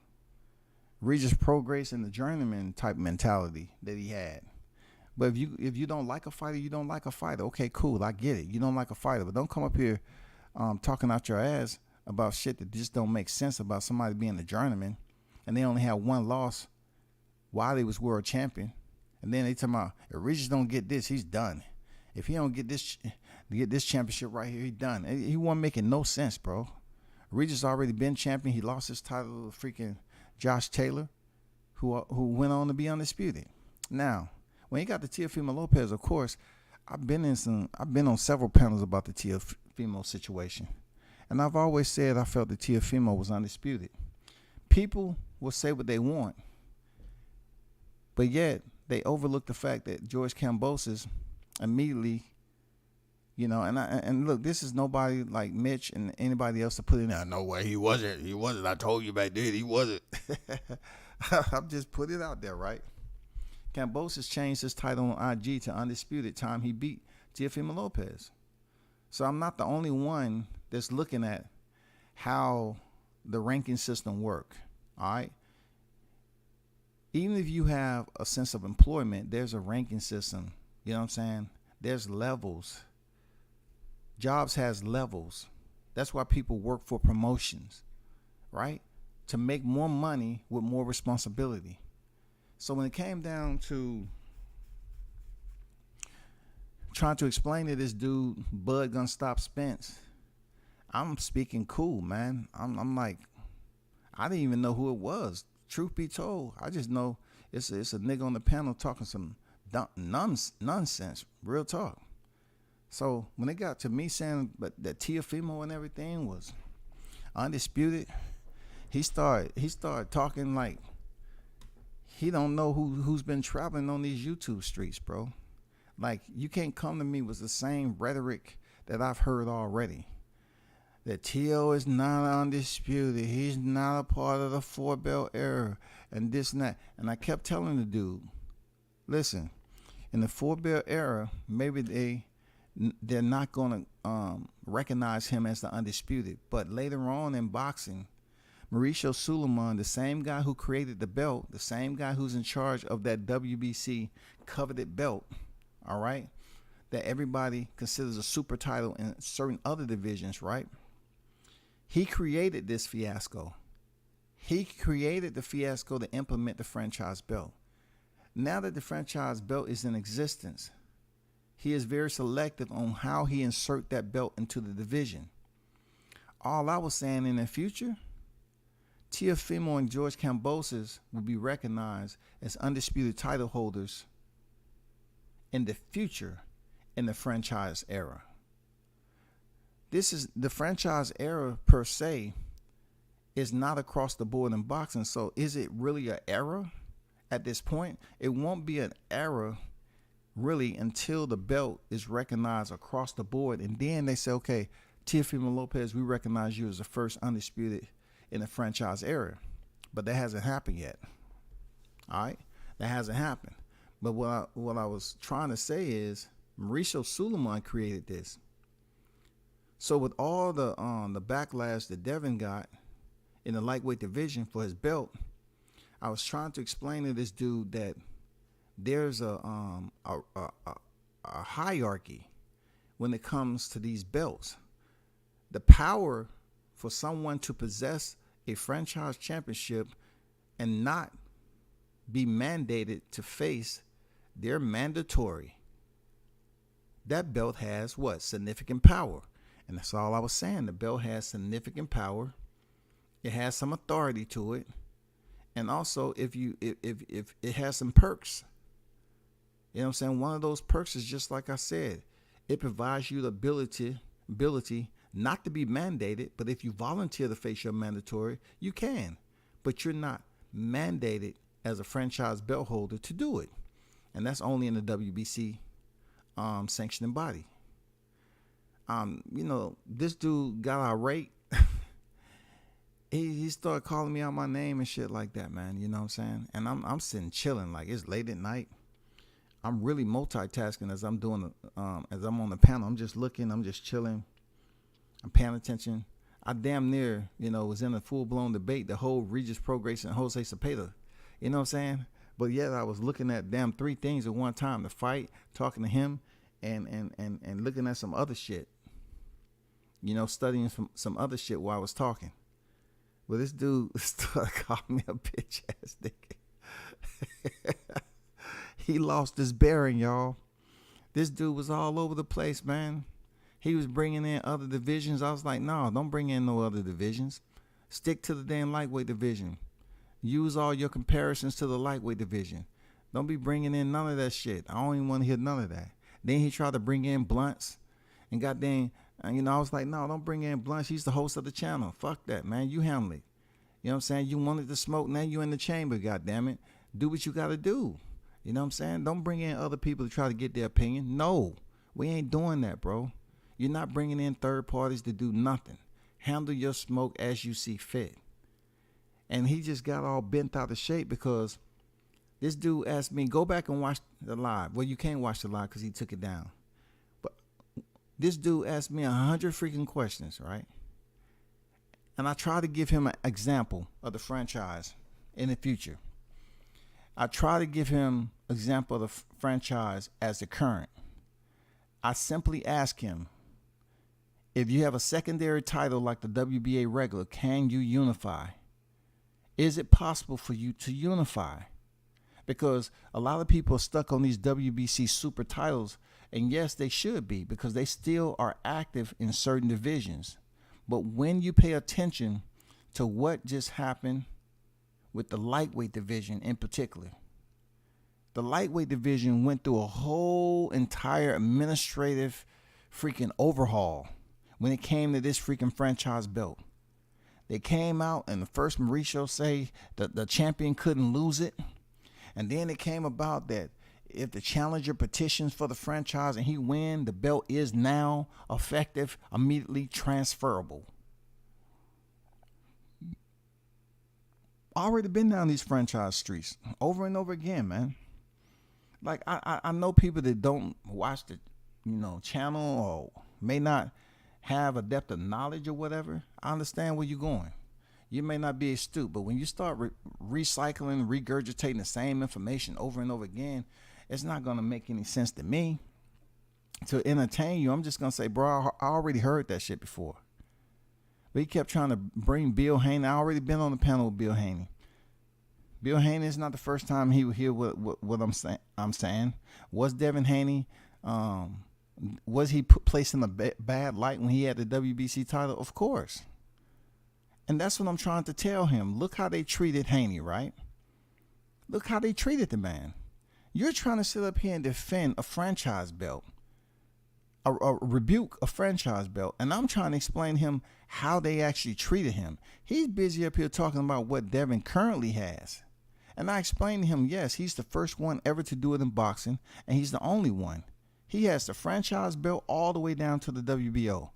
Regis Prograis and the journeyman type mentality that he had. But if you don't like a fighter, you don't like a fighter. Okay, cool, I get it. You don't like a fighter, but don't come up here talking out your ass about shit that just don't make sense about somebody being a journeyman, and they only had 1 loss while they was world champion. And then they talking about if Regis don't get this, he's done. If he don't get this championship right here, he done. He wasn't making no sense, bro. Regis already been champion. He lost his title to freaking Josh Taylor, who went on to be undisputed. Now, when he got to Teofimo Lopez, of course, I've been on several panels about the Teofimo situation, and I've always said I felt that Teofimo was undisputed. People will say what they want, but yet they overlook the fact that George Kambosos immediately, and look, this is nobody like Mitch and anybody else to put in there. No way, he wasn't. I told you back then, he wasn't. I've just put it out there, right? Kambosos changed his title on IG to undisputed time he beat Teofimo Lopez. So I'm not the only one that's looking at how the ranking system work, all right? Even if you have a sense of employment, there's a ranking system. You know what I'm saying? There's levels. Jobs has levels. That's why people work for promotions, right? To make more money with more responsibility. So when it came down to trying to explain to this dude, Bud gonna stop Spence, I'm speaking cool, man. I'm like, I didn't even know who it was. Truth be told, I just know it's a nigga on the panel talking some nonsense, real talk. So when it got to me saying that Teofimo and everything was undisputed, he started talking like he don't know who's been traveling on these YouTube streets, bro. Like, you can't come to me with the same rhetoric that I've heard already. That T.O. is not undisputed. He's not a part of the 4-belt era and this and that. And I kept telling the dude, listen, in the 4-belt era, maybe they're not going to recognize him as the undisputed. But later on in boxing, Mauricio Suleiman, the same guy who created the belt, the same guy who's in charge of that WBC coveted belt, all right, that everybody considers a super title in certain other divisions, right? He created this fiasco. He created the fiasco to implement the franchise belt. Now that the franchise belt is in existence, he is very selective on how he insert that belt into the division. All I was saying, in the future, Teofimo and George Kambosos will be recognized as undisputed title holders in the future in the franchise era. This is the franchise era per se is not across the board in boxing. So is it really an era at this point? It won't be an era really until the belt is recognized across the board. And then they say, okay, Teofimo Lopez, we recognize you as the first undisputed in the franchise era. But that hasn't happened yet. All right? That hasn't happened. But what I was trying to say is Mauricio Suleiman created this. So with all the backlash that Devin got in the lightweight division for his belt, I was trying to explain to this dude that there's a hierarchy when it comes to these belts. The power for someone to possess a franchise championship and not be mandated to face their mandatory, that belt has what? Significant power. And that's all I was saying. The belt has significant power. It has some authority to it. And also, if it has some perks. You know what I'm saying? One of those perks is, just like I said, it provides you the ability not to be mandated, but if you volunteer to face your mandatory, you can. But you're not mandated as a franchise belt holder to do it. And that's only in the WBC sanctioning body. This dude got irate. he started calling me out my name and shit like that, man. You know what I'm saying? And I'm sitting chilling, like it's late at night. I'm really multitasking as I'm doing as I'm on the panel. I'm just looking, I'm just chilling. I'm paying attention. I damn near, was in a full-blown debate, the whole Regis Prograis and Jose Zepeda. You know what I'm saying? But yet I was looking at damn 3 things at one time: the fight, talking to him, and looking at some other shit. Studying some other shit while I was talking. Well, this dude started calling me a bitch ass nigga. he lost his bearing, y'all. This dude was all over the place, man. He was bringing in other divisions. I was like, no, don't bring in no other divisions. Stick to the damn lightweight division. Use all your comparisons to the lightweight division. Don't be bringing in none of that shit. I don't even want to hear none of that. Then he tried to bring in Blunts. And goddamn, I was like, no, don't bring in Blunts. He's the host of the channel. Fuck that, man. You handle it. You know what I'm saying? You wanted to smoke. Now you in the chamber, goddammit. Do what you got to do. You know what I'm saying? Don't bring in other people to try to get their opinion. No, we ain't doing that, bro. You're not bringing in third parties to do nothing. Handle your smoke as you see fit. And he just got all bent out of shape because this dude asked me, go back and watch the live. Well, you can't watch the live because he took it down. But this dude asked me 100 freaking questions, right? And I try to give him an example of the franchise in the future. I try to give him an example of the franchise as the current. I simply ask him, if you have a secondary title like the WBA regular, can you unify? Is it possible for you to unify? Because a lot of people are stuck on these WBC super titles, and yes, they should be because they still are active in certain divisions. But when you pay attention to what just happened with the lightweight division in particular, the lightweight division went through a whole entire administrative freaking overhaul when it came to this freaking franchise belt. They came out and the first Mauricio say that the champion couldn't lose it. And then it came about that if the challenger petitions for the franchise and he win, the belt is now effective, immediately transferable. Already been down these franchise streets over and over again, man. Like I know people that don't watch the channel or may not have a depth of knowledge or whatever. I understand where you're going. You may not be astute, but when you start recycling, regurgitating the same information over and over again, it's not going to make any sense to me. To entertain you, I'm just going to say, bro, I already heard that shit before. But he kept trying to bring Bill Haney. I already been on the panel with Bill Haney. Bill Haney is not the first time he would hear what I'm saying. Was Devin Haney, was he placed in a bad light when he had the WBC title? Of course. And that's what I'm trying to tell him. Look how they treated Haney, right? Look how they treated the man. You're trying to sit up here and defend a franchise belt, a rebuke a franchise belt. And I'm trying to explain to him how they actually treated him. He's busy up here talking about what Devin currently has. And I explained to him, yes, he's the first one ever to do it in boxing, and he's the only one. He has the franchise belt all the way down to the WBO.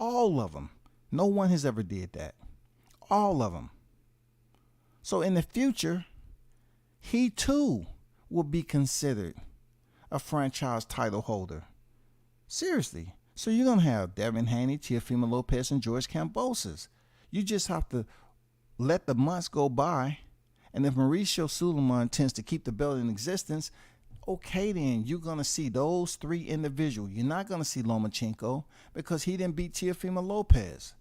All of them. No one has ever did that. All of them. So in the future, he too will be considered a franchise title holder. Seriously. So you're going to have Devin Haney, Teofimo Lopez, and George Kambosos. You just have to let the months go by. And if Mauricio Sulaiman intends to keep the belt in existence, okay, then you're going to see those three individuals. You're not going to see Lomachenko because he didn't beat Teofimo Lopez.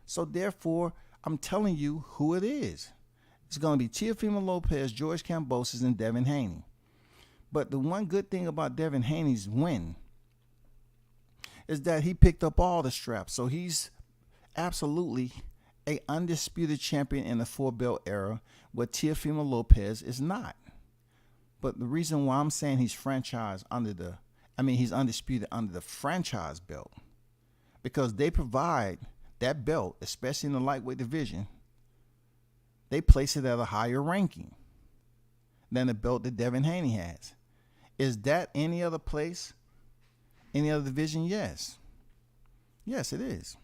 So therefore, I'm telling you who it is. It's going to be Teofimo Lopez, George Kambosos, and Devin Haney. But the one good thing about Devin Haney's win is that he picked up all the straps. So he's absolutely a undisputed champion in the four-belt era, what Teofimo Lopez is not. But the reason why I'm saying he's undisputed under the franchise belt, because they provide that belt, especially in the lightweight division, they place it at a higher ranking than the belt that Devin Haney has. Is that any other place, any other division? Yes. Yes, it is.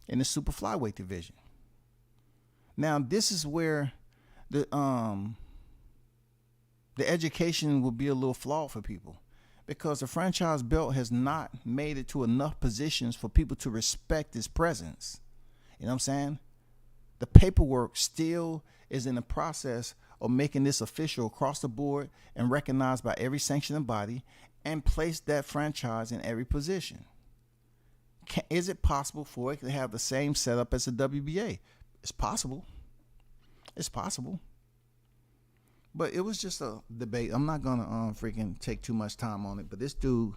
In the super flyweight division. Now, this is where the education will be a little flawed for people, because the franchise belt has not made it to enough positions for people to respect its presence. You know what I'm saying? The paperwork still is in the process of making this official across the board and recognized by every sanctioning body and place that franchise in every position. Is it possible for it to have the same setup as the WBA? It's possible. It's possible. But it was just a debate. I'm not gonna freaking take too much time on it. But this dude,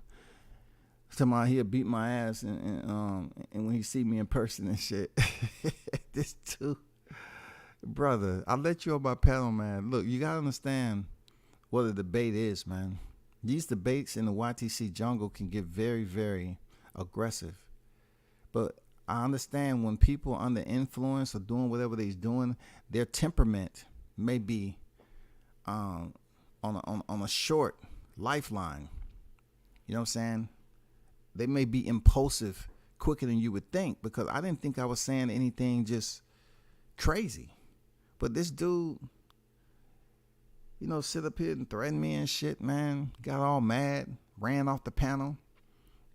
somebody he'll beat my ass, and when he see me in person and shit, this dude, brother, I let you on my panel, man. Look, you gotta understand what a debate is, man. These debates in the YTC jungle can get very, very aggressive. But I understand when people are under influence or doing whatever they're doing, their temperament may be on a short lifeline. You know what I'm saying? They may be impulsive quicker than you would think, because I didn't think I was saying anything just crazy. But this dude, you know, sit up here and threaten me and shit, man. Got all mad, ran off the panel.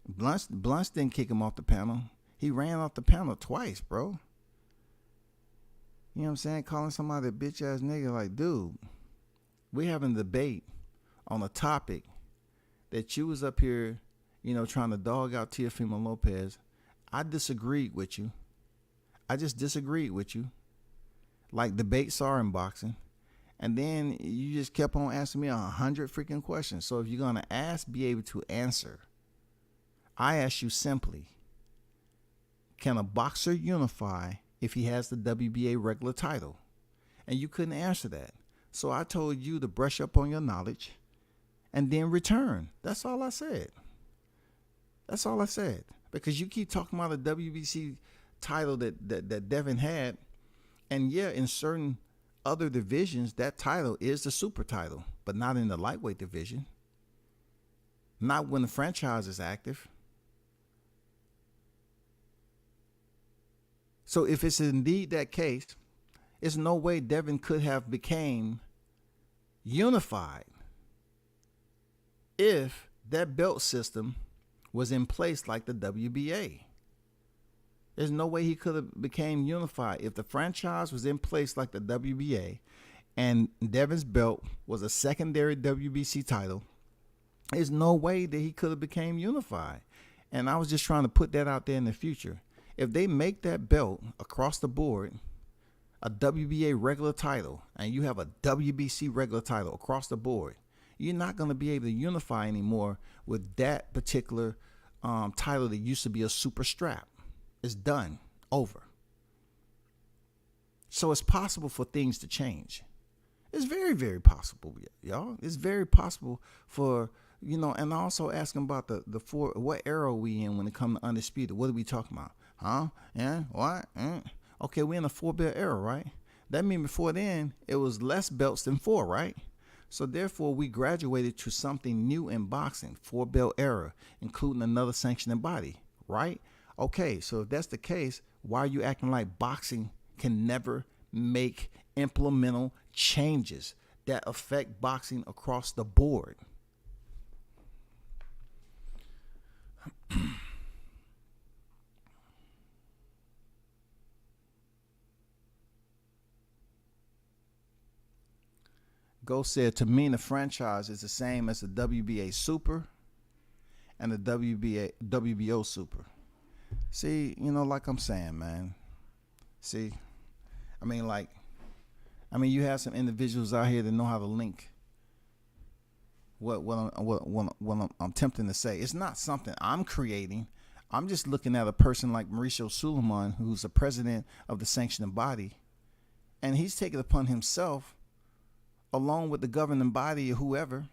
Blunts didn't kick him off the panel. He ran off the panel twice, bro. You know what I'm saying? Calling somebody a bitch ass nigga, like, dude, we having a debate on a topic that you was up here, you know, trying to dog out Teofimo Lopez. I disagreed with you. I just disagreed with you. Like debates are in boxing. And then you just kept on asking me 100 freaking questions. So if you're going to ask, be able to answer. I ask you simply, can a boxer unify if he has the WBA regular title? And you couldn't answer that. So I told you to brush up on your knowledge and then return. That's all I said. That's all I said. Because you keep talking about the WBC title that Devin had. And yeah, in certain other divisions, that title is the super title, but not in the lightweight division. Not when the franchise is active. So if it's indeed that case, there's no way Devin could have became unified if that belt system was in place like the WBA. There's no way he could have became unified if the franchise was in place like the WBA and Devin's belt was a secondary WBC title. There's no way that he could have became unified. And I was just trying to put that out there in the future. If they make that belt across the board a WBA regular title and you have a WBC regular title across the board, you're not going to be able to unify anymore with that particular title that used to be a super strap. It's done. Over. So it's possible for things to change. It's very, very possible, y'all. It's very possible for, you know, and also asking about the four, what era are we in when it comes to undisputed? What are we talking about? Huh? Yeah? What? Okay, we're in a 4-belt era, right? That means before then, it was less belts than 4, right? So therefore, we graduated to something new in boxing, 4-belt era, including another sanctioning body, right? Okay, so if that's the case, why are you acting like boxing can never make implemental changes that affect boxing across the board? Go said, to me, the franchise is the same as the WBA Super and the WBO Super. See, you know, like I'm saying, man. See, I mean, you have some individuals out here that know how to link what I'm attempting to say. It's not something I'm creating. I'm just looking at a person like Mauricio Suleiman, who's the president of the sanctioning body, and he's taken upon himself, along with the governing body or whoever,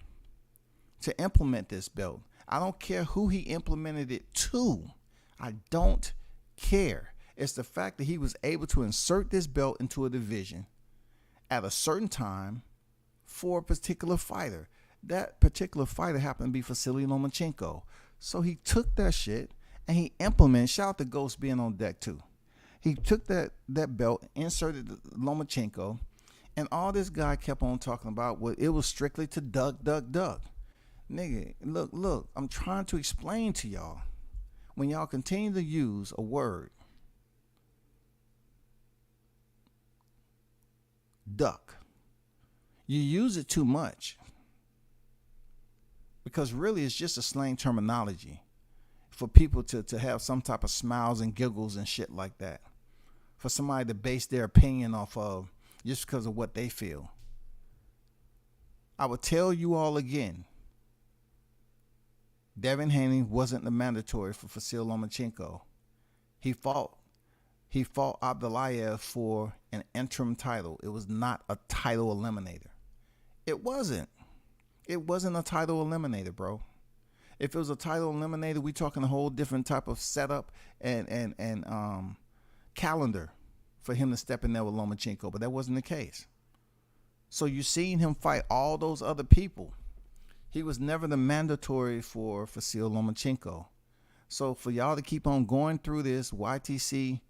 to implement this belt. I don't care who he implemented it to. I don't care. It's the fact that he was able to insert this belt into a division at a certain time for a particular fighter. That particular fighter happened to be Vasily Lomachenko. So he took that shit and he implemented, shout out to Ghost being on deck too. He took that belt, inserted Lomachenko, and all this guy kept on talking about, well, it was strictly to Doug. Nigga, look, I'm trying to explain to y'all. When y'all continue to use a word, duck, you use it too much. Because really it's just a slang terminology for people to have some type of smiles and giggles and shit like that. For somebody to base their opinion off of just because of what they feel. I would tell you all again, Devin Haney wasn't the mandatory for Vasyl Lomachenko. He fought Abdulayev for an interim title. It was not a title eliminator. It wasn't. It wasn't a title eliminator, bro. If it was a title eliminator, we talking a whole different type of setup and calendar for him to step in there with Lomachenko, but that wasn't the case. So you seen him fight all those other people. He was never the mandatory for Vasyl Lomachenko. So for y'all to keep on going through this YTC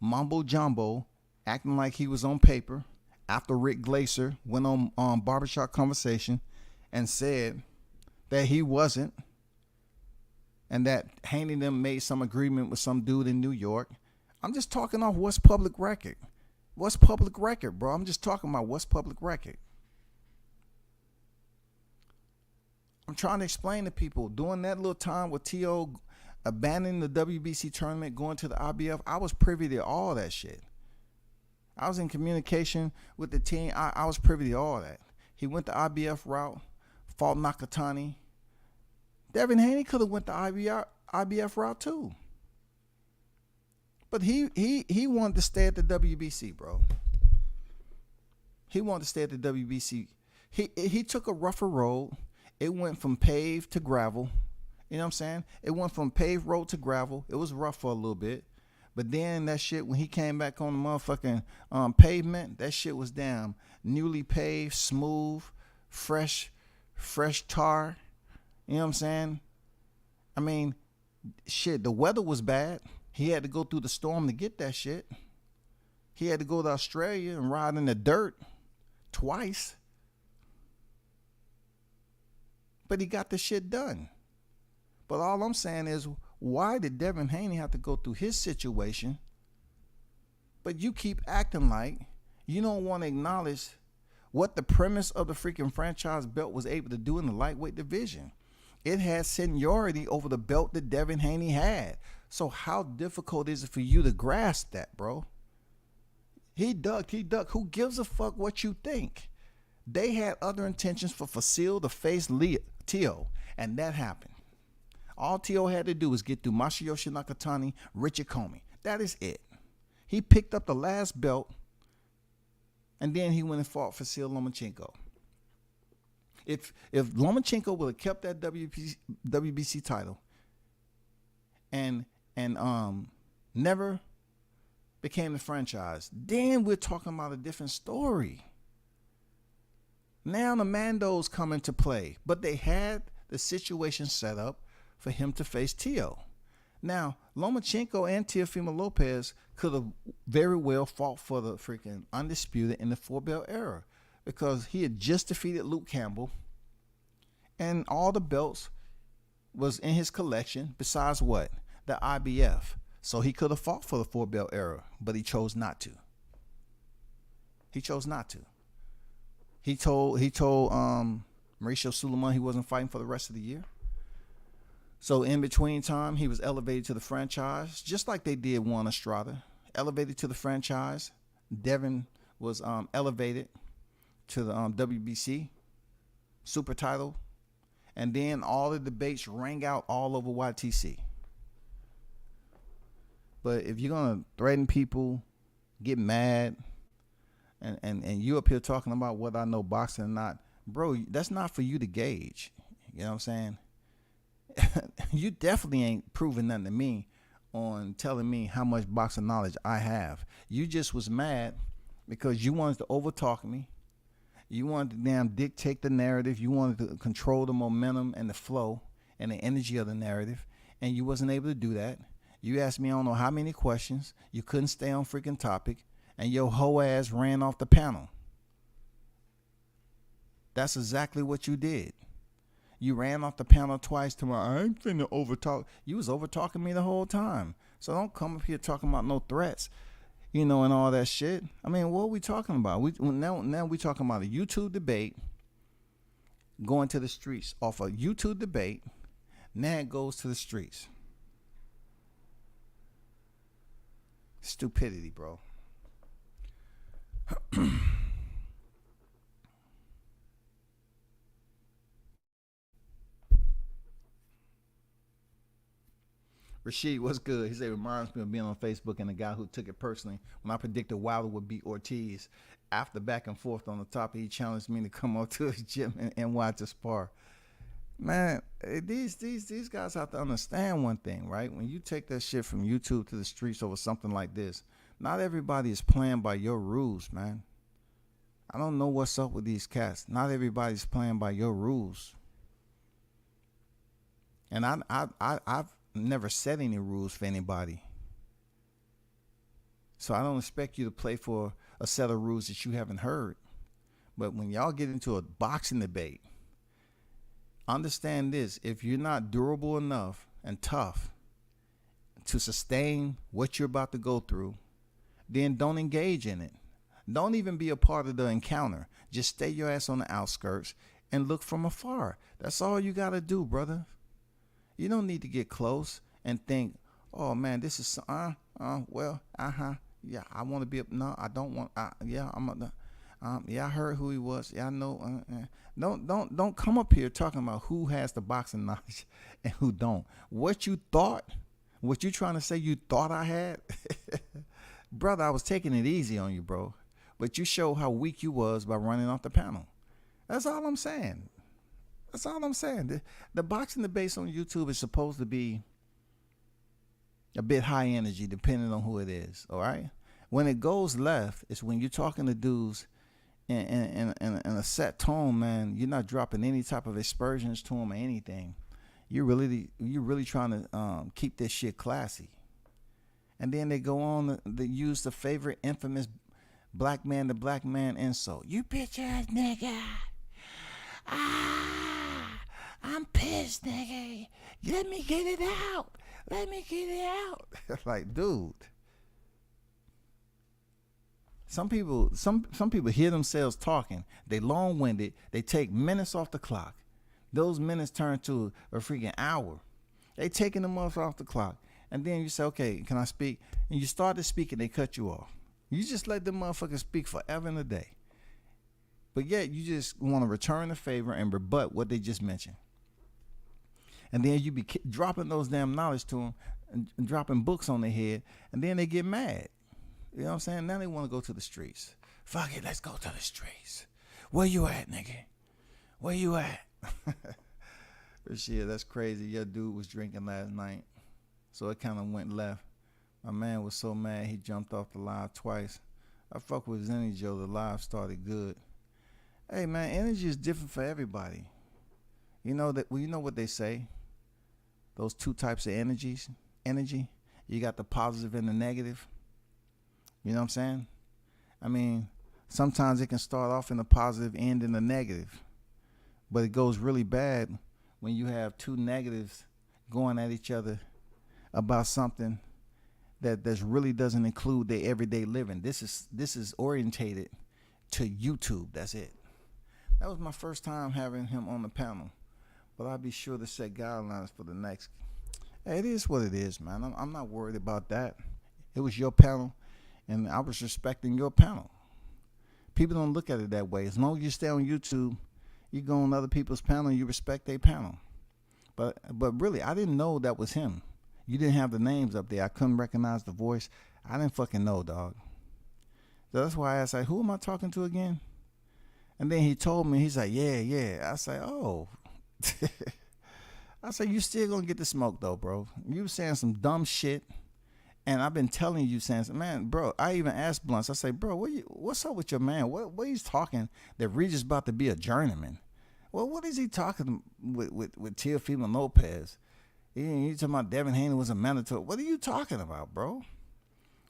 mumbo jumbo, acting like he was on paper after Rick Glaser went on Barbershop Conversation and said that he wasn't, and that Haney them made some agreement with some dude in New York. I'm just talking off what's public record. What's public record, bro? I'm just talking about what's public record. I'm trying to explain to people, during that little time with T.O. abandoning the WBC tournament, going to the IBF, I was privy to all that shit. I was in communication with the team. I was privy to all that. He went the IBF route, fought Nakatani. Devin Haney could have went the IBF route too. But he wanted to stay at the WBC, bro. He wanted to stay at the WBC. He took a rougher road. It went from paved to gravel. You know what I'm saying? It went from paved road to gravel. It was rough for a little bit. But then that shit, when he came back on the motherfucking pavement, that shit was damn newly paved, smooth, fresh tar. You know what I'm saying? I mean, shit, the weather was bad. He had to go through the storm to get that shit. He had to go to Australia and ride in the dirt twice. But he got the shit done. But all I'm saying is, why did Devin Haney have to go through his situation? But you keep acting like you don't want to acknowledge what the premise of the freaking franchise belt was able to do in the lightweight division. It had seniority over the belt that Devin Haney had. So how difficult is it for you to grasp that, bro? He ducked. Who gives a fuck what you think? They had other intentions for Vasyl to face T.O., and that happened. All T.O. had to do was get through Masayoshi Nakatani, Richard Comey. That is it. He picked up the last belt, and then he went and fought Vasyl Lomachenko. If Lomachenko would have kept that WBC title and never became the franchise, then we're talking about a different story. Now the Mandos come into play, but they had the situation set up for him to face T.O. Now, Lomachenko and Teofimo Lopez could have very well fought for the freaking undisputed in the four-belt era, because he had just defeated Luke Campbell, and all the belts was in his collection besides what? The IBF. So he could have fought for the four-belt era, but he chose not to. He chose not to. He told Mauricio Suleiman he wasn't fighting for the rest of the year. So in between time, he was elevated to the franchise, just like they did Juan Estrada. Elevated to the franchise. Devin was elevated to the WBC super title. And then all the debates rang out all over YTC. But if you're going to threaten people, get mad, and you up here talking about whether I know boxing or not, bro, that's not for you to gauge. You know what I'm saying? You definitely ain't proving nothing to me on telling me how much boxing knowledge I have. You just was mad because you wanted to overtalk me. You wanted to damn dictate the narrative. You wanted to control the momentum and the flow and the energy of the narrative, and you wasn't able to do that. You asked me I don't know how many questions. You couldn't stay on freaking topic, and your whole ass ran off the panel. That's exactly what you did. You ran off the panel twice to my, I ain't finna overtalk. You was overtalking me the whole time. So don't come up here talking about no threats, you know, and all that shit. I mean, what are we talking about? Now we talking about a YouTube debate going to the streets. Off a YouTube debate, now it goes to the streets. Stupidity, bro. Rashid, what's good? He said, reminds me of being on Facebook and the guy who took it personally when I predicted Wilder would beat Ortiz. After back and forth on the topic, he challenged me to come up to his gym and NY to spar. Man, these guys have to understand one thing, right? When you take that shit from YouTube to the streets over something like this, not everybody is playing by your rules, man. I don't know what's up with these cats. Not everybody's playing by your rules. And I've never set any rules for anybody. So I don't expect you to play for a set of rules that you haven't heard. But when y'all get into a boxing debate, understand this: if you're not durable enough and tough to sustain what you're about to go through, then don't engage in it. Don't even be a part of the encounter. Just stay your ass on the outskirts and look from afar. That's all you got to do, brother. You don't need to get close and think, oh man, this is yeah, I want to be up. No, I don't want. Yeah, yeah, I heard who he was. Yeah, I know. Don't come up here talking about who has the boxing knowledge and who don't. What you thought, what you trying to say you thought I had, brother, I was taking it easy on you, bro. But you showed how weak you was by running off the panel. That's all I'm saying. That's all I'm saying. The boxing debates on YouTube is supposed to be a bit high energy, depending on who it is. All right. When it goes left, it's when you're talking to dudes in a set tone, man. You're not dropping any type of aspersions to them or anything. You're really trying to keep this shit classy. And then they go on to use the favorite infamous black man to black man insult. You bitch ass nigga. I'm pissed, nigga. Let me get it out. Let me get it out. Like, dude. Some people hear themselves talking. They long-winded. They take minutes off the clock. Those minutes turn to a freaking hour. They taking them off the clock. And then you say, okay, can I speak? And you start to speak and they cut you off. You just let them motherfuckers speak forever and a day. But yet you just want to return the favor and rebut what they just mentioned. And then you be dropping those damn knowledge to them and dropping books on their head. And then they get mad. You know what I'm saying? Now they want to go to the streets. Fuck it, let's go to the streets. Where you at, nigga? Where you at? Shit, that's crazy. Your dude was drinking last night. So it kind of went left. My man was so mad he jumped off the live twice. I fuck with Zenny Joe. The live started good. Hey man, energy is different for everybody. You know that. Well, you know what they say. Those two types of energy. You got the positive and the negative. You know what I'm saying? I mean, sometimes it can start off in a positive, end in a negative. But it goes really bad when you have two negatives going at each other about something that really doesn't include their everyday living. This is orientated to YouTube. That's it. That was my first time having him on the panel, but I'll be sure to set guidelines for the next. Hey, it is what it is, man. I'm not worried about that. It was your panel, and I was respecting your panel. People don't look at it that way. As long as you stay on YouTube, you go on other people's panel, and you respect their panel. But really, I didn't know that was him. You didn't have the names up there. I couldn't recognize the voice. I didn't fucking know, dog. So that's why I asked, like, who am I talking to again? And then he told me, he's like, yeah. I say, oh. I say, you still gonna get the smoke though, bro. You were saying some dumb shit. And I've been telling you since, man, bro, I even asked Blunts, I say, bro, what's up with your man? What he's talking that Regis about to be a journeyman? Well, what is he talking with Teofimo Lopez? You talking about Devin Haney was a mandatory. What are you talking about, bro?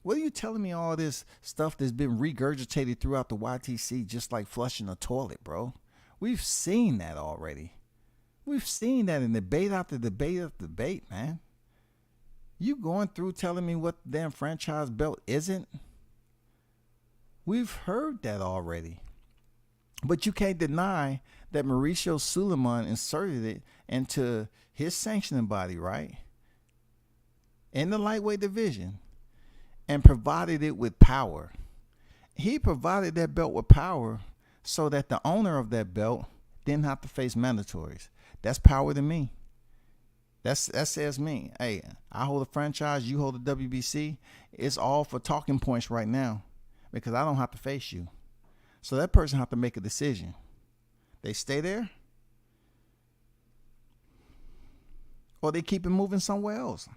What are you telling me all this stuff that's been regurgitated throughout the YTC just like flushing a toilet, bro? We've seen that already. We've seen that in debate after debate after debate, man. You going through telling me what the damn franchise belt isn't? We've heard that already. But you can't deny that Mauricio Suleiman inserted it into his sanctioning body, right? In the lightweight division, and provided it with power. He provided that belt with power so that the owner of that belt didn't have to face mandatories. That's power to me. That says me. Hey, I hold a franchise, you hold a WBC. It's all for talking points right now because I don't have to face you. So that person have to make a decision. They stay there or they keep it moving somewhere else.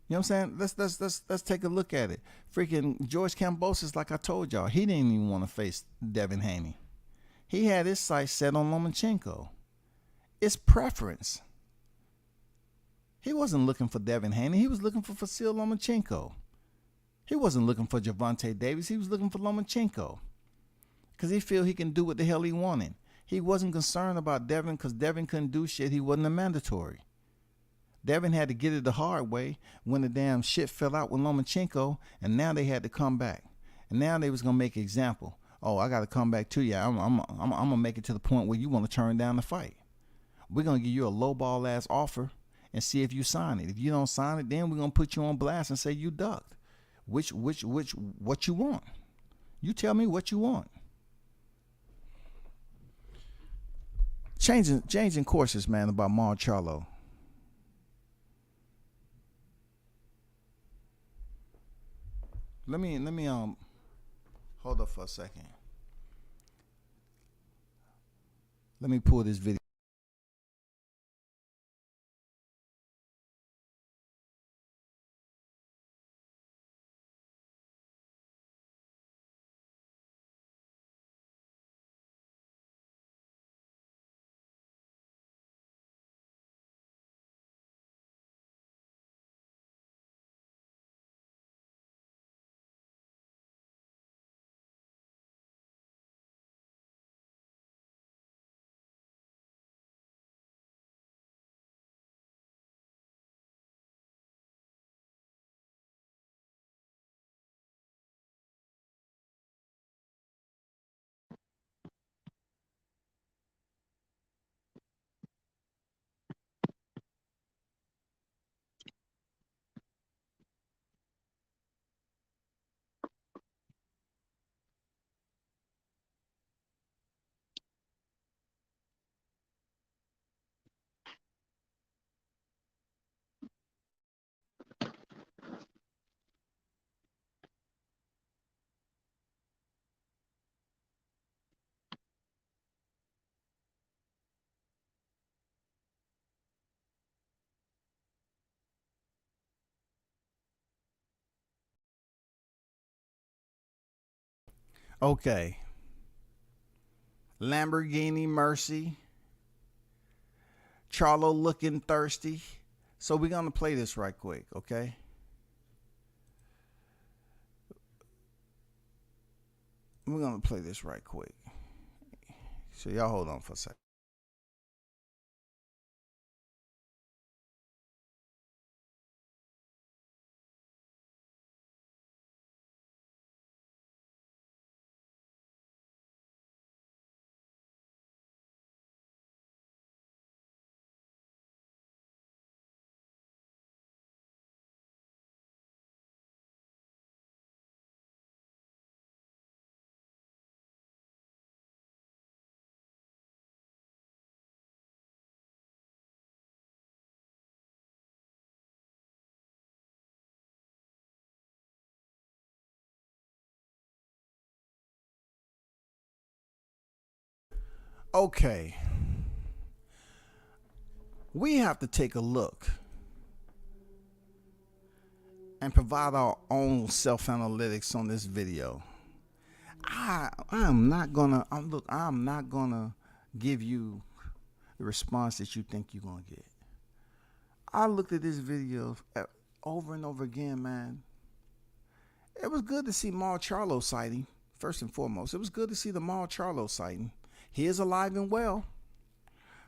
You know what I'm saying? Let's take a look at it. Freaking George Kambosos, like I told y'all, he didn't even want to face Devin Haney. He had his sights set on Lomachenko. It's preference. He wasn't looking for Devin Haney. He was looking for Vasyl Lomachenko. He wasn't looking for Gervonta Davis. He was looking for Lomachenko because he feel he can do what the hell he wanted. He wasn't concerned about Devin because Devin couldn't do shit. He wasn't a mandatory. Devin had to get it the hard way when the damn shit fell out with Lomachenko, and now they had to come back. And now they was gonna make an example. Oh, I got to come back to you. I'm gonna make it to the point where you want to turn down the fight. We're gonna give you a lowball ass offer and see if you sign it. If you don't sign it, then we're gonna put you on blast and say you ducked. What you want? You tell me what you want. Changing courses, man, about Mar Charlo. Let me hold up for a second. Let me pull this video. Okay. Lamborghini Mercy. Charlo looking thirsty. So we're going to play this right quick, okay? We're going to play this right quick. So y'all hold on for a second. Okay. We have to take a look and provide our own self-analytics on this video. I'm not gonna give you the response that you think you're gonna get. I looked at this video over and over again, man. It was good to see Mar Charlo sighting, first and foremost. It was good to see the Mar Charlo sighting. He is alive and well.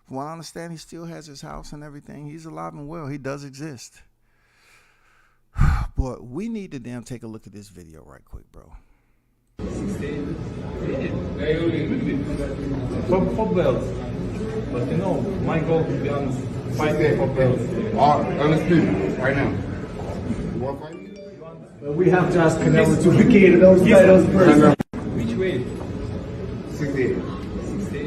From what I understand, he still has his house and everything. He's alive and well. He does exist. But we need to damn take a look at this video right quick, bro. For belts. But you know, my goal is to be honest, fighting for belts. Undisputed, right now. You want to fight me? Well, we have to ask Canelo to vacate those titles first. Which way? 68. 68.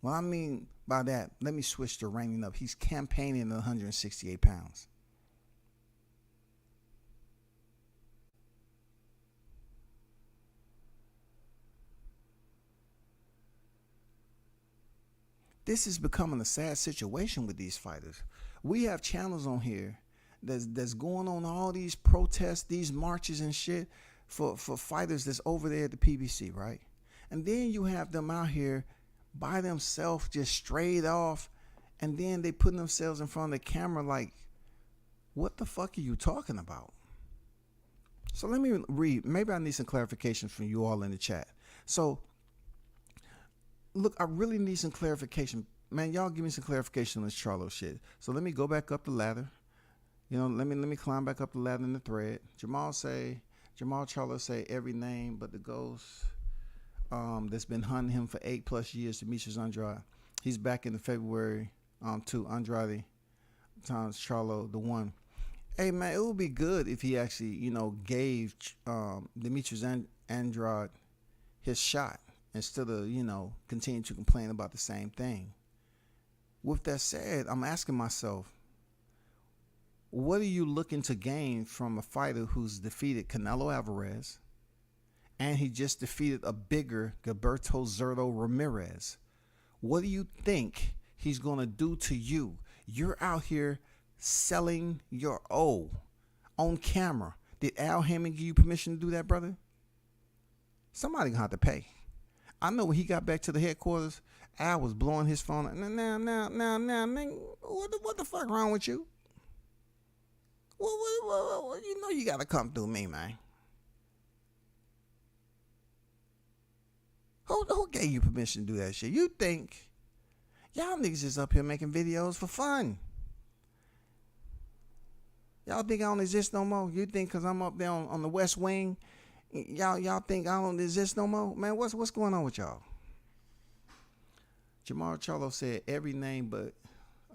What I mean by that, let me switch to reining up. He's campaigning at 168 pounds. This is becoming a sad situation with these fighters. We have channels on here that's going on all these protests, these marches and shit for fighters that's over there at the PBC, right? And then you have them out here by themselves, just straight off, and then they putting themselves in front of the camera like, what the fuck are you talking about? So let me read. Maybe I need some clarification from you all in the chat. So look, I really need some clarification. Man, y'all give me some clarification on this Charlo shit. So let me go back up the ladder. You know, let me climb back up the ladder in the thread. Jamal Charlo say every name but the ghost that's been hunting him for 8+ years, Demetrius Andrade. He's back in the February to Andrade times Charlo the one. Hey man, it would be good if he actually, you know, gave Demetrius Andrade his shot instead of, you know, continue to complain about the same thing. With that said, I'm asking myself, what are you looking to gain from a fighter who's defeated Canelo Alvarez and he just defeated a bigger Gilberto Zurdo Ramirez? What do you think he's going to do to you? You're out here selling your O on camera. Did Al Hammond give you permission to do that, brother? Somebody gonna have to pay. I know when he got back to the headquarters, Al was blowing his phone. Now, man, what the fuck wrong with you? Well, you know you gotta come through me, man. Who gave you permission to do that shit? You think y'all niggas is up here making videos for fun? Y'all think I don't exist no more? You think because I'm up there on the West Wing, y'all think I don't exist no more? Man, what's going on with y'all? Jamal Charlo said every name but,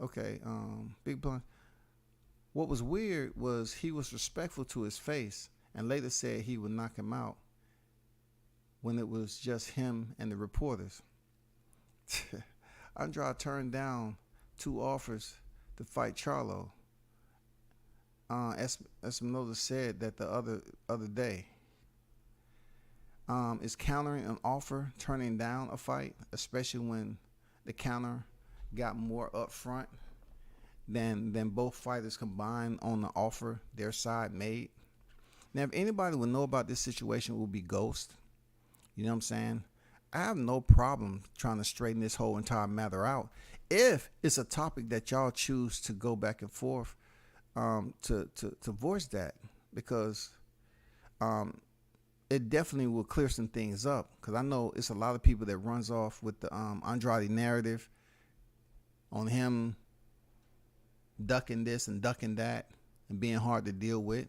okay, Big Blunt. What was weird was he was respectful to his face and later said he would knock him out when it was just him and the reporters. Andrade turned down 2 offers to fight Charlo. Espinosa said that the other day. Is countering an offer turning down a fight, especially when the counter got more upfront than both fighters combined on the offer their side made? Now, if anybody would know about this situation, it would be Ghost. You know what I'm saying? I have no problem trying to straighten this whole entire matter out if it's a topic that y'all choose to go back and forth to voice that, because it definitely will clear some things up, because I know it's a lot of people that runs off with the Andrade narrative on him ducking this and ducking that and being hard to deal with.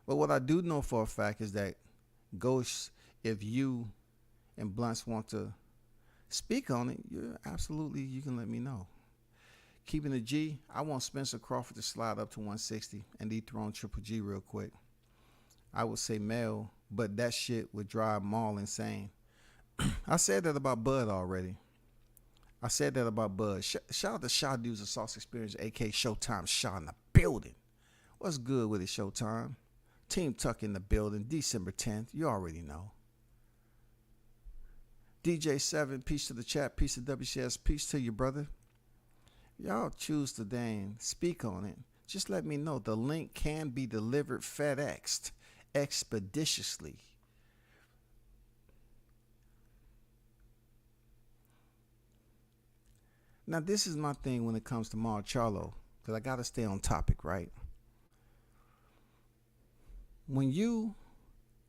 But what I do know for a fact is that Ghost, if you and Blunts want to speak on it, you can let me know. Keeping the G, I want Spencer Crawford to slide up to 160 and dethrone Triple G real quick. I would say male, but that shit would drive Maul insane. I said that about Bud already. Shout out to Shaw Dudes of Sauce Experience, AK Showtime Shaw in the building. What's good with it, Showtime? Team Tuck in the building, December 10th. You already know. DJ7, peace to the chat, peace to WCS, peace to you, brother. Y'all choose to dang speak on it. Just let me know. The link can be delivered FedExed expeditiously. Now, this is my thing when it comes to Mar Charlo, because I got to stay on topic, right? When you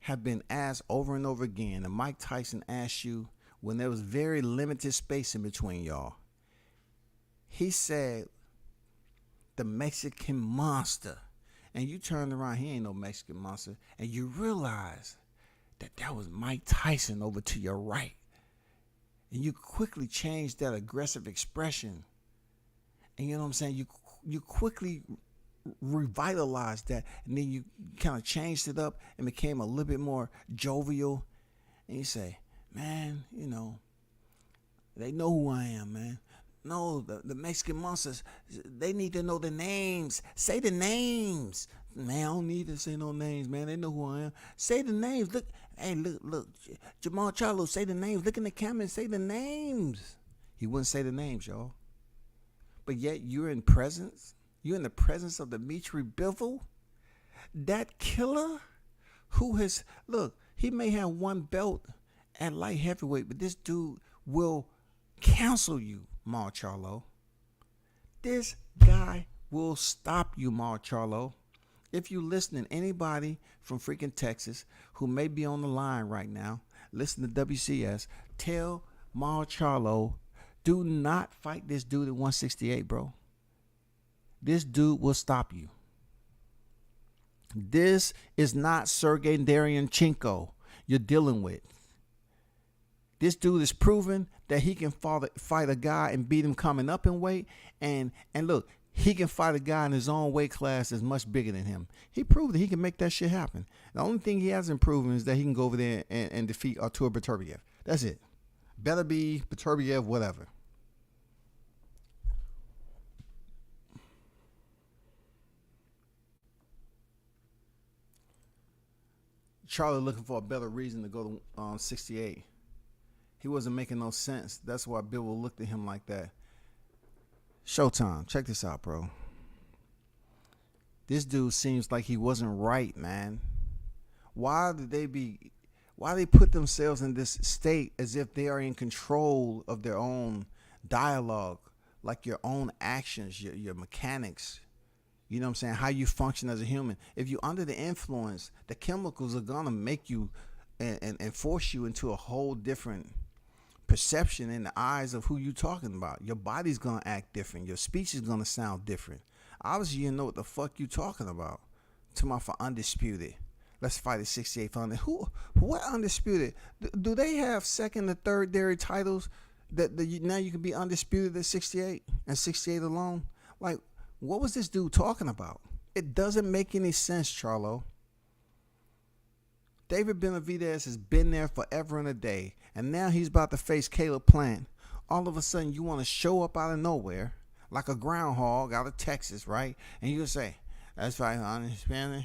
have been asked over and over again, and Mike Tyson asked you when there was very limited space in between y'all, he said, the Mexican monster. And you turned around, he ain't no Mexican monster. And you realize that was Mike Tyson over to your right. And you quickly changed that aggressive expression. And you know what I'm saying? You quickly revitalized that. And then you kind of changed it up and became a little bit more jovial. And you say, man, you know, They know who I am, man. No, the Mexican monsters, they need to know the names. Say the names. Man, I don't need to say no names, man. They know who I am. Say the names. Look, hey, look. Jamal Charlo, say the names. Look in the camera and say the names. He wouldn't say the names, y'all. But yet you're in presence. You're in the presence of Dimitri Bivol, that killer who has, look, he may have one belt at light heavyweight, but this dude will cancel you, Mar Charlo. This guy will stop you, Mar Charlo. If you listening, anybody from freaking Texas who may be on the line right now, listen to WCS, tell Mar Charlo, do not fight this dude at 168, bro. This dude will stop you. This is not Sergey Daryanchenko you're dealing with. This dude is proven that he can fight a guy and beat him coming up in weight. And look, he can fight a guy in his own weight class that's much bigger than him. He proved that he can make that shit happen. The only thing he hasn't proven is that he can go over there and defeat Artur Beterbiev. That's it. Better be Beterbiev, whatever. Charlie looking for a better reason to go to 68. He wasn't making no sense. That's why Bill looked at him like that. Showtime. Check this out, bro. This dude seems like he wasn't right, man. Why they put themselves in this state as if they are in control of their own dialogue, like your own actions, your mechanics. You know what I'm saying? How you function as a human. If you're under the influence, the chemicals are going to make you and force you into a whole different perception in the eyes of who you talking about. Your body's going to act different. Your speech is going to sound different. Obviously, you know what the fuck you talking about. Tomorrow for Undisputed. Let's fight at 68 for what Undisputed? Do they have second and third dairy titles that now you can be undisputed at 68 and 68 alone? Like, what was this dude talking about? It doesn't make any sense, Charlo. David Benavidez has been there forever and a day, and now he's about to face Caleb Plant. All of a sudden, you want to show up out of nowhere like a groundhog out of Texas, right? And you say, "That's right, undisputed.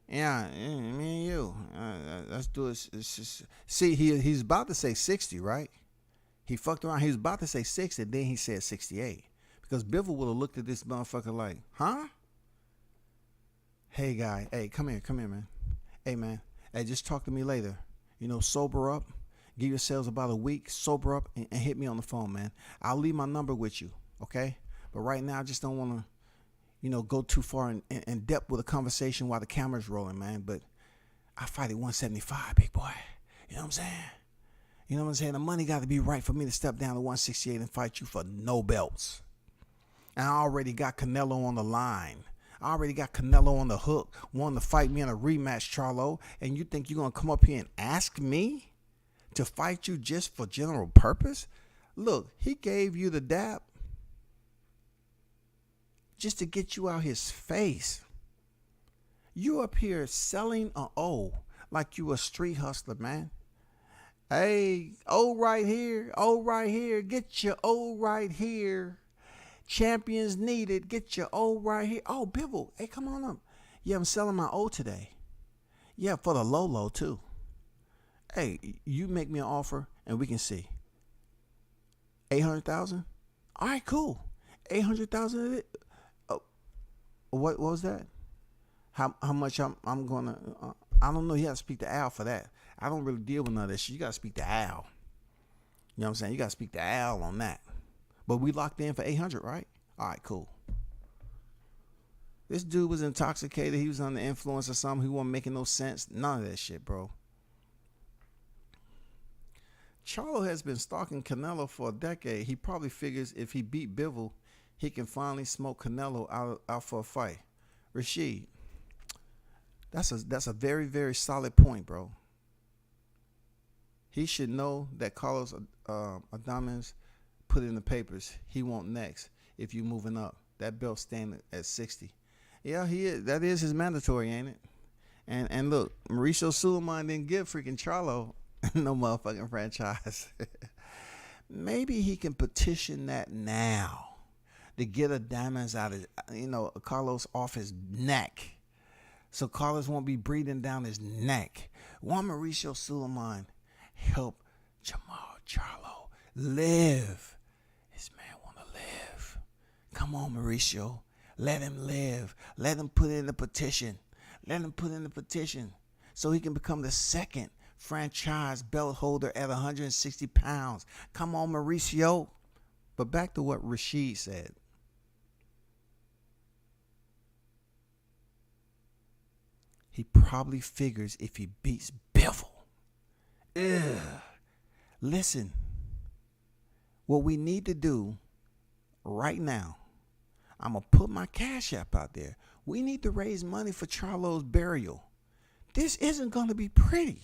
Yeah, me and you. Let's do it." See, he's about to say 60, right? He fucked around. He was about to say 60, then he said 68. Because Bivol would have looked at this motherfucker like, huh? Hey, guy. Hey, come here, man. Hey, man. Hey, just talk to me later. You know, sober up. Give yourselves about a week. Sober up and hit me on the phone, man. I'll leave my number with you, okay? But right now, I just don't want to, go too far in depth with a conversation while the camera's rolling, man. But I fight at 175, big boy. You know what I'm saying? You know what I'm saying? The money got to be right for me to step down to 168 and fight you for no belts. And I already got Canelo on the line. I already got Canelo on the hook, wanting to fight me in a rematch, Charlo. And you think you're going to come up here and ask me to fight you just for general purpose? Look, he gave you the dap just to get you out his face. You up here selling an O like you a street hustler, man. Hey, O right here, get your O right here. Champions needed, get your O right here. Oh, Bivol, hey, come on up. Yeah, I'm selling my O today. Yeah, for the low too. Hey, you make me an offer and we can see. 800,000? All right, cool. 800,000 of it. Oh, what was that? How much I'm gonna? I don't know. You have to speak to Al for that. I don't really deal with none of that shit. You got to speak to Al. You know what I'm saying? You got to speak to Al on that. But we locked in for 800, right? All right, cool. This dude was intoxicated. He was under the influence of something. He wasn't making no sense. None of that shit, bro. Charlo has been stalking Canelo for a decade. He probably figures if he beat Bivol, he can finally smoke Canelo out for a fight. Rashid, that's a very, very solid point, bro. He should know that Carlos Adames put in the papers he won't next if you moving up. That belt standing at 60. Yeah, he is. That is his mandatory, ain't it? And look, Mauricio Suleiman didn't give freaking Charlo No motherfucking franchise. Maybe he can petition that now to get a diamonds out of, Carlos off his neck. So Carlos won't be breathing down his neck. Juan Mauricio Suleiman help Jamal Charlo live. This man want to live. Come on, Mauricio. Let him live. Let him put in the petition. Let him put in the petition so he can become the second franchise belt holder at 160 pounds. Come on, Mauricio. But back to what Rashid said. He probably figures if he beats Bivol. Listen, what we need to do right now, I'm going to put my Cash App out there. We need to raise money for Charlo's burial. This isn't going to be pretty.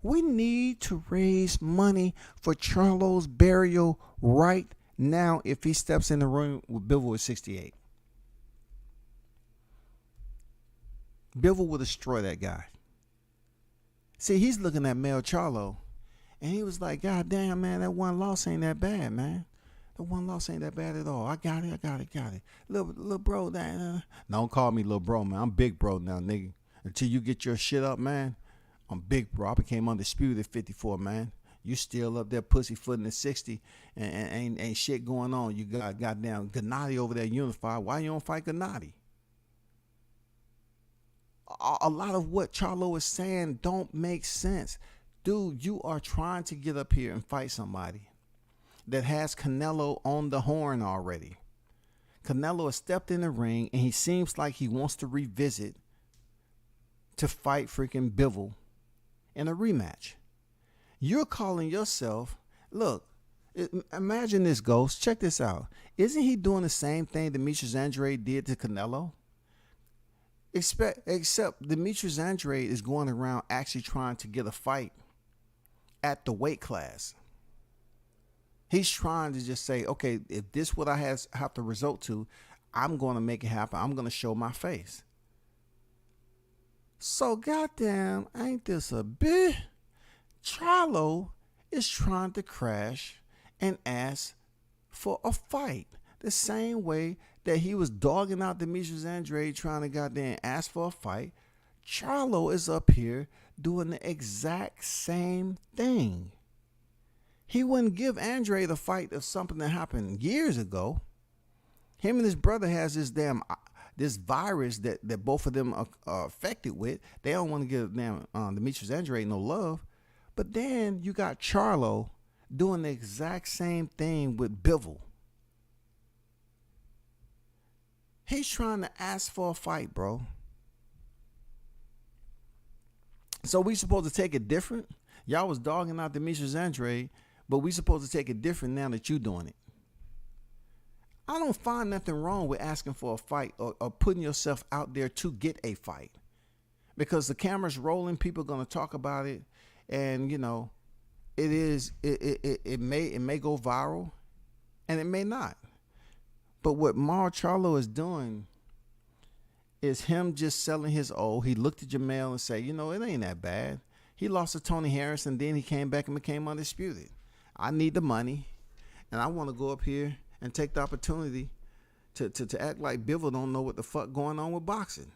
We need to raise money for Charlo's burial right now if he steps in the ring with Bivol at 68. Bivol will destroy that guy. See, he's looking at Mel Charlo, and he was like, God damn, man, that one loss ain't that bad, man. The one loss ain't that bad at all. I got it. Little bro, don't call me little bro, man. I'm big bro now, nigga. Until you get your shit up, man, I'm big bro. I became undisputed at 54, man. You still up there pussyfooting at 60 and ain't shit going on. You got goddamn Gennady over there unified. Why you don't fight Gennady? A lot of what Charlo is saying don't make sense. Dude, you are trying to get up here and fight somebody that has Canelo on the horn already. Canelo has stepped in the ring and he seems like he wants to revisit to fight freaking Bivol in a rematch. You're calling yourself, look, imagine this, Ghost. Check this out. Isn't he doing the same thing Demetrius Andrade did to Canelo? Except Demetrius Andrade is going around actually trying to get a fight at the weight class. He's trying to just say, okay, if this what I have to resort to, I'm going to make it happen. I'm going to show my face. So goddamn, ain't this a bit? Charlo is trying to crash and ask for a fight. The same way that he was dogging out Demetrius Andrade trying to goddamn ask for a fight. Charlo is up here doing the exact same thing. He wouldn't give Andrade a fight of something that happened years ago. Him and his brother has this virus that both of them are affected with. They don't want to give Demetrius Andrade no love. But then you got Charlo doing the exact same thing with Bivol. He's trying to ask for a fight, bro. So we supposed to take it different? Y'all was dogging out Demetrius Andrade, but we supposed to take it different now that you doing it. I don't find nothing wrong with asking for a fight or putting yourself out there to get a fight. Because the camera's rolling, people are going to talk about it, and it may go viral and it may not. But what Mar Charlo is doing is him just selling his he looked at Jamel and said, it ain't that bad. He lost to Tony Harris and then he came back and became undisputed. I need the money and I want to go up here and take the opportunity to act like Bivol don't know what the fuck going on with boxing.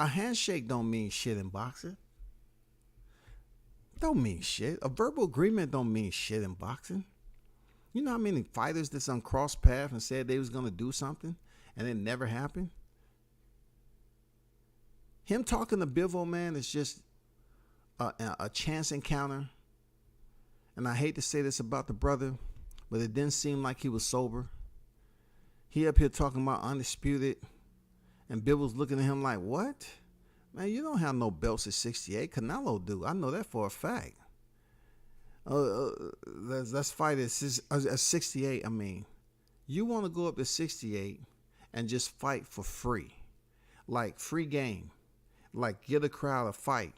A handshake don't mean shit in boxing. Don't mean shit. A verbal agreement don't mean shit in boxing. You know how many fighters that's on cross path and said they was going to do something and it never happened? Him talking to Bivol, man, is just a chance encounter. And I hate to say this about the brother, but it didn't seem like he was sober. He up here talking about undisputed, and Bivol's looking at him like, what? Man, you don't have no belts at 68. Canelo do. I know that for a fact. Let's fight at 68. I mean, you want to go up to 68 and just fight for free, like free game, like get a crowd a fight.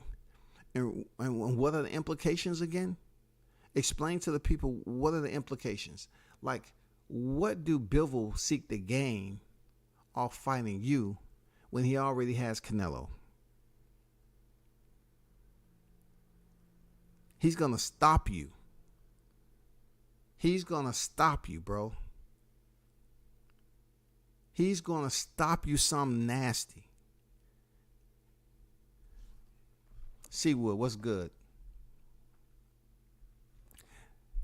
And what are the implications again? Explain to the people what are the implications. Like, what do Bivol seek to gain off fighting you when he already has Canelo? He's going to stop you. He's going to stop you, bro. He's going to stop you something nasty. Seawood, what's good?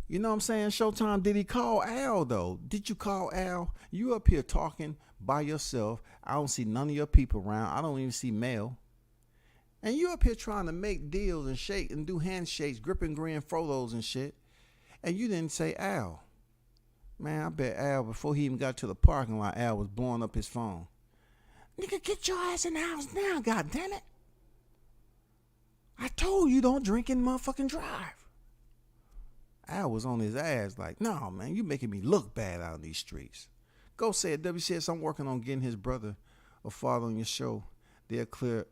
You know what I'm saying? Showtime, did he call Al, though? Did you call Al? You up here talking by yourself. I don't see none of your people around. I don't even see Mel. And you up here trying to make deals and shake and do handshakes, grip and grin photos and shit. And you didn't say Al. Man, I bet Al, before he even got to the parking lot, Al was blowing up his phone. Nigga, get your ass in the house now, goddammit. I told you don't drink and motherfucking drive. Al was on his ass like, no, man, you making me look bad out in these streets. Go say it, WCS, I'm working on getting his brother or father on your show. They'll clear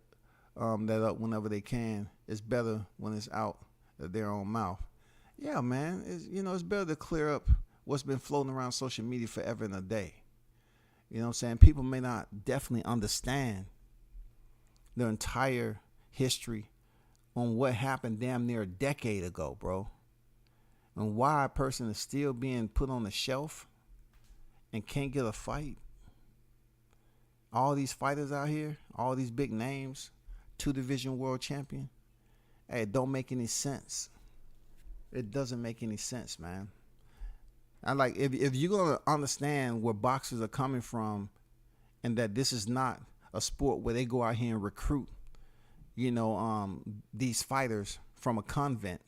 that up whenever they can. It's better when it's out of their own mouth. Yeah, man, it's better to clear up what's been floating around social media forever and a day. You know what I'm saying? People may not definitely understand their entire history on what happened damn near a decade ago, bro. And why a person is still being put on the shelf and can't get a fight. All these fighters out here, all these big names, 2-division world champion. Hey, it don't make any sense. It doesn't make any sense, man. I like if you're gonna understand where boxers are coming from, and that this is not a sport where they go out here and recruit, these fighters from a convent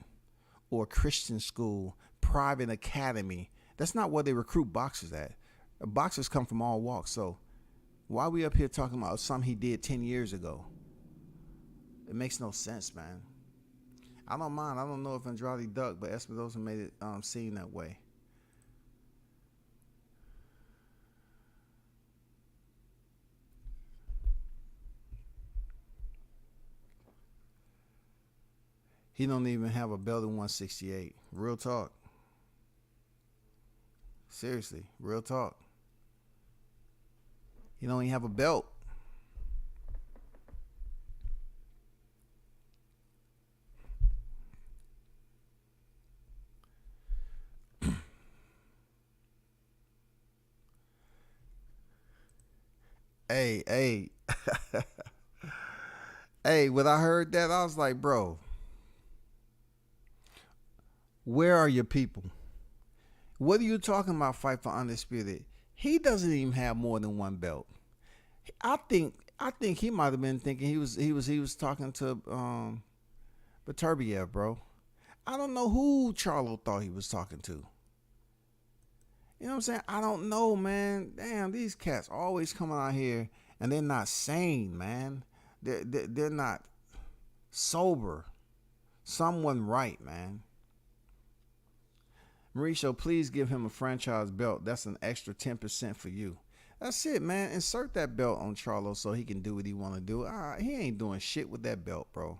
or a Christian school, private academy. That's not where they recruit boxers at. Boxers come from all walks. So why are we up here talking about something he did 10 years ago? It makes no sense, man. I don't mind. I don't know if Andrade ducked, but Espinosa made it seem that way. He don't even have a belt in 168. Real talk. Seriously, real talk. He don't even have a belt. Hey. Hey, when I heard that, I was like, bro, where are your people? What are you talking about, fight for undisputed? He doesn't even have more than one belt. I think he might have been thinking he was talking to Beterbiev, bro. I don't know who Charlo thought he was talking to. You know what I'm saying? I don't know, man. Damn, these cats always coming out here and they're not sane, man. They're not sober. Someone right, man. Mauricio, please give him a franchise belt. That's an extra 10% for you. That's it, man. Insert that belt on Charlo so he can do what he want to do. He ain't doing shit with that belt, bro.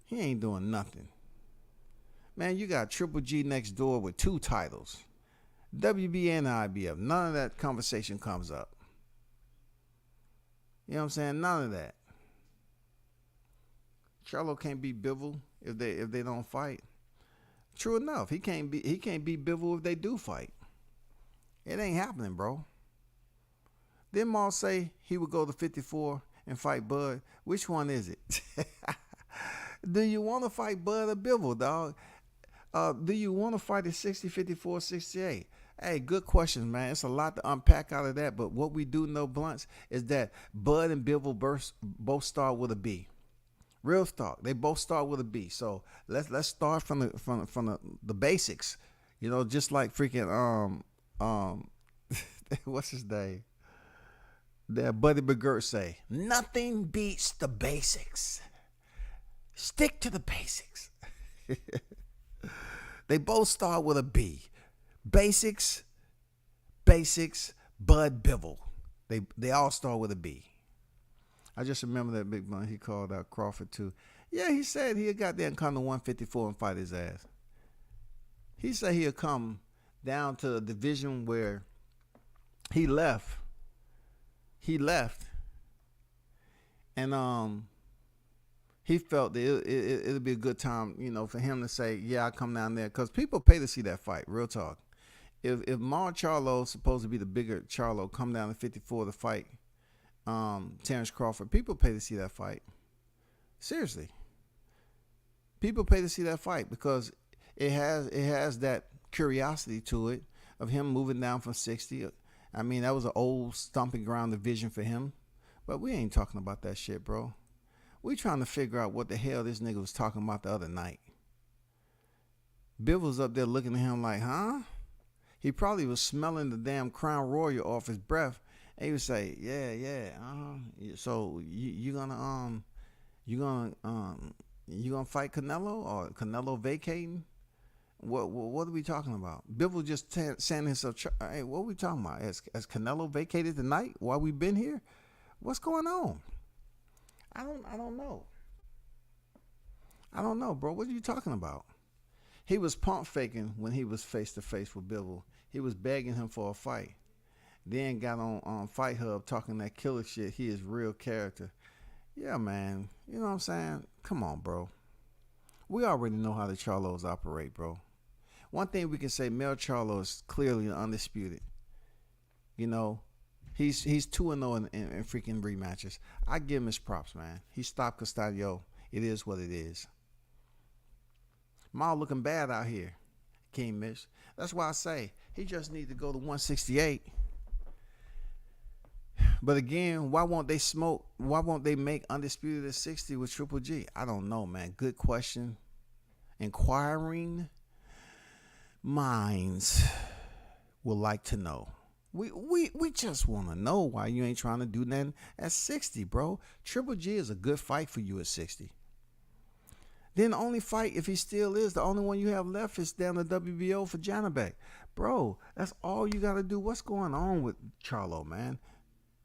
He ain't doing nothing. Man, you got Triple G next door with 2 titles. WBA and IBF. None of that conversation comes up. You know what I'm saying? None of that. Charlo can't beat Bivol if they don't fight. True enough, he can't beat Bivol if they do fight. It ain't happening, bro. Didn't Maul say he would go to 54 and fight Bud? Which one is it? Do you want to fight Bud or Bivol, dog? Do you want to fight at 60, 54, 68? Hey, good question, man. It's a lot to unpack out of that, but what we do know, Blunts, is that Bud and Bivol both start with a B. Real talk. They both start with a B. So let's start from the basics. You know, just like freaking what's his name? That Buddy McGirt say, nothing beats the basics. Stick to the basics. They both start with a B. Basics, Bud Bivol. They all start with a B. I just remember that big man. He called out Crawford too. Yeah, he said he'd got there and come to 154 and fight his ass. He said he'll come down to a division where he left. And he felt that it'll be a good time, for him to say, yeah, I come down there. Because people pay to see that fight, real talk. If Mar Charlo's supposed to be the bigger Charlo, come down to 54 to fight Terrence Crawford, people pay to see that fight. Seriously. People pay to see that fight because it has that curiosity to it of him moving down from 60. I mean, that was an old stomping ground division for him. But we ain't talking about that shit, bro. We trying to figure out what the hell this nigga was talking about the other night. Biv was up there looking at him like, huh? He probably was smelling the damn Crown Royal off his breath. And he would say, yeah. So you gonna fight Canelo or Canelo vacating? What are we talking about? Biv was just saying himself, hey, what are we talking about? Has Canelo vacated tonight while we've been here? What's going on? I don't know. I don't know, bro. What are you talking about? He was pump faking when he was face to face with Bivol. He was begging him for a fight. Then got on Fight Hub talking that killer shit. He is real character. Yeah, man. You know what I'm saying? Come on, bro. We already know how the Charlos operate, bro. One thing we can say, Mel Charlo is clearly undisputed. He's 2-0 in freaking rematches. I give him his props, man. He stopped Castadio. It is what it is. Mal looking bad out here, King Mitch. That's why I say he just need to go to 168. But again, why won't they smoke? Why won't they make Undisputed at 60 with Triple G? I don't know, man. Good question. Inquiring minds would like to know. We just want to know why you ain't trying to do nothing at 60, bro. Triple G is a good fight for you at 60. Then the only fight, if he still is, the only one you have left is down the WBO for Janabek. Bro, that's all you got to do. What's going on with Charlo, man?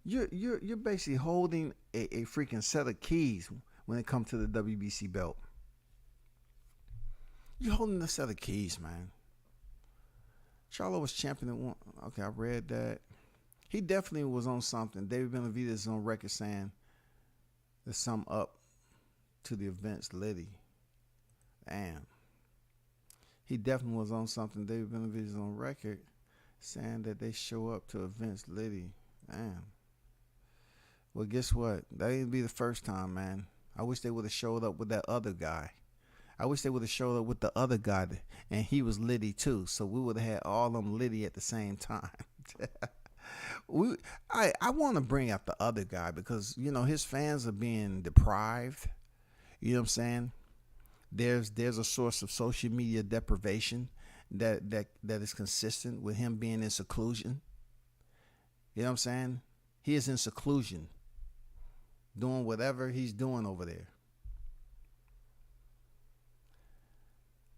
You're basically holding a freaking set of keys when it comes to the WBC belt. You're holding a set of keys, man. Charlo was champion at one. Okay, I read that. He definitely was on something. David Benavidez is on record saying there's some up to the events Liddy. Damn. He definitely was on something. David Benavidez is on record saying that they show up to events Liddy. Damn. Well, guess what? That ain't be the first time, man. I wish they would have showed up with that other guy. I wish they would have showed up with the other guy, and he was Liddy too. So we would have had all of them Liddy at the same time. I want to bring out the other guy because his fans are being deprived. You know what I'm saying? There's a source of social media deprivation that is consistent with him being in seclusion. You know what I'm saying? He is in seclusion, doing whatever he's doing over there.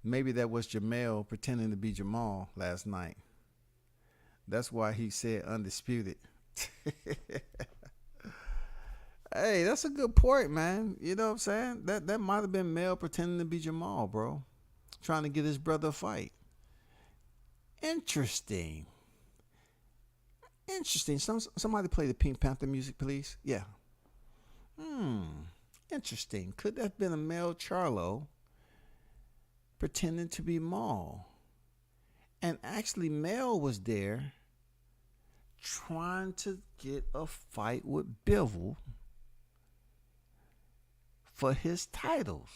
Maybe that was Jamel pretending to be Jamal last night. That's why he said undisputed. Hey, that's a good point, man. You know what I'm saying? That might have been Mel pretending to be Jamal, bro. Trying to get his brother a fight. Interesting. Somebody play the Pink Panther music, please. Yeah. Interesting. Could that have been a Mel Charlo pretending to be Maul? And actually, Mel was there trying to get a fight with Bivol for his titles.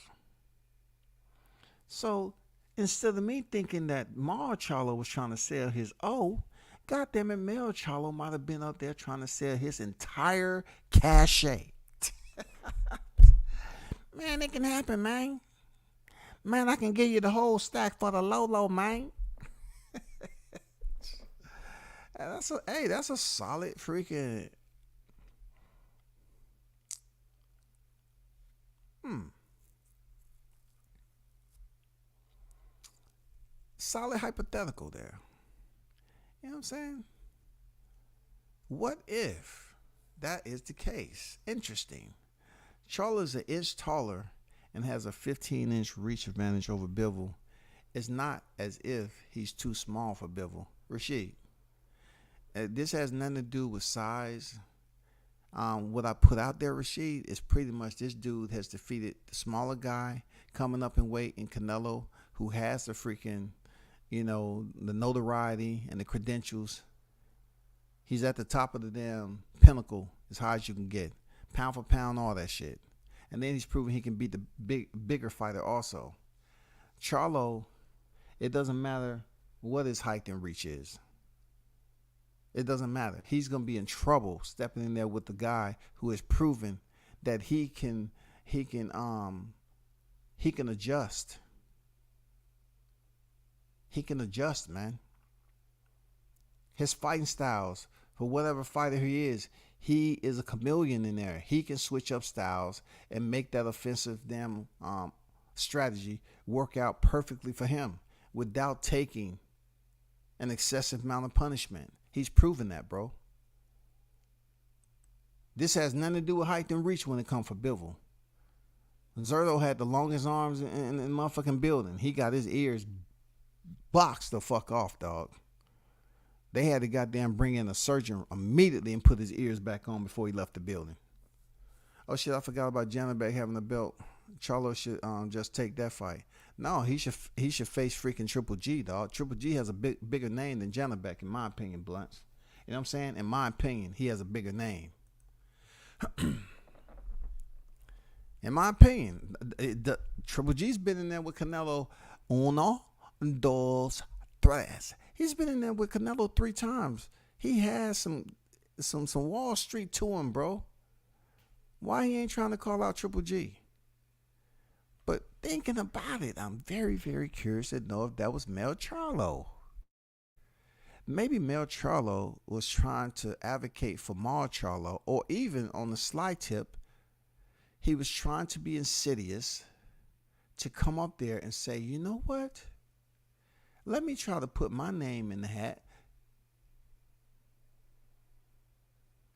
So instead of me thinking that Mar Charlo was trying to sell his goddamn it, Mel Charlo might have been up there trying to sell his entire cachet. Man, it can happen, man. Man, I can give you the whole stack for the low, man. That's a solid freaking solid hypothetical there. You know what I'm saying? What if that is the case? Interesting. Charlo's an inch taller and has a 15-inch reach advantage over Bivol. It's not as if he's too small for Bivol. Rashid, this has nothing to do with size. What I put out there, Rashid, is pretty much this dude has defeated the smaller guy coming up in weight in Canelo, who has the freaking, the notoriety and the credentials. He's at the top of the damn pinnacle, as high as you can get, pound for pound, all that shit. And then he's proven he can beat the bigger fighter also. Charlo, it doesn't matter what his height and reach is. It doesn't matter. He's going to be in trouble stepping in there with the guy who has proven that he can adjust. He can adjust, man. His fighting styles, for whatever fighter he is a chameleon in there. He can switch up styles and make that offensive damn strategy work out perfectly for him without taking an excessive amount of punishment. He's proven that, bro. This has nothing to do with height and reach when it comes for Bivol. Zerto had the longest arms in the motherfucking building. He got his ears boxed the fuck off, dog. They had to goddamn bring in a surgeon immediately and put his ears back on before he left the building. Oh shit, I forgot about Janabek having a belt. Charlo should just take that fight. No, he should face freaking Triple G, dog. Triple G has a bigger name than Janabek, in my opinion, Blunts. You know what I'm saying? In my opinion, he has a bigger name. In my opinion, Triple G's been in there with Canelo uno, dos, tres. He's been in there with Canelo 3 times. He has some Wall Street to him, bro. Why he ain't trying to call out Triple G? But thinking about it, I'm very, very curious to know if that was Mel Charlo. Maybe Mel Charlo was trying to advocate for Mar Charlo, or even on the sly tip, he was trying to be insidious to come up there and say, you know what? Let me try to put my name in the hat,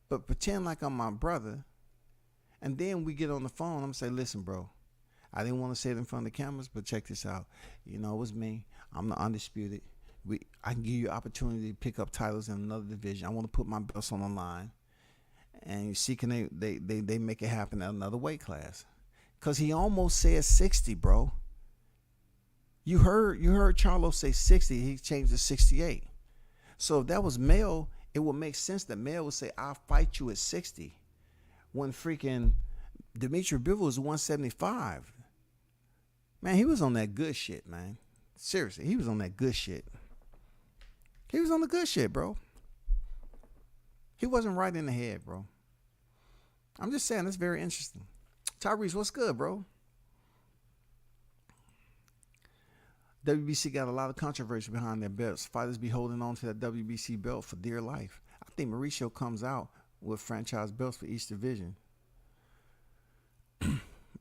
but pretend like I'm my brother. And then we get on the phone. I'm going to say, listen, bro, I didn't want to say it in front of the cameras, but check this out. You know, it was me. I'm the undisputed. I can give you opportunity to pick up titles in another division. I want to put my belts on the line. And you see, can they make it happen at another weight class? Because he almost said 60, bro. You heard Charlo say 60. He changed to 68. So if that was Mel, it would make sense that Mel would say, I'll fight you at 60. When freaking Dimitri Bivol was 175. Man, he was on that good shit, man. Seriously, he was on that good shit. He was on the good shit, bro. He wasn't right in the head, bro. I'm just saying, that's very interesting. Tyrese, what's good, bro? WBC got a lot of controversy behind their belts. Fighters be holding on to that WBC belt for dear life. I think Mauricio comes out with franchise belts for each division.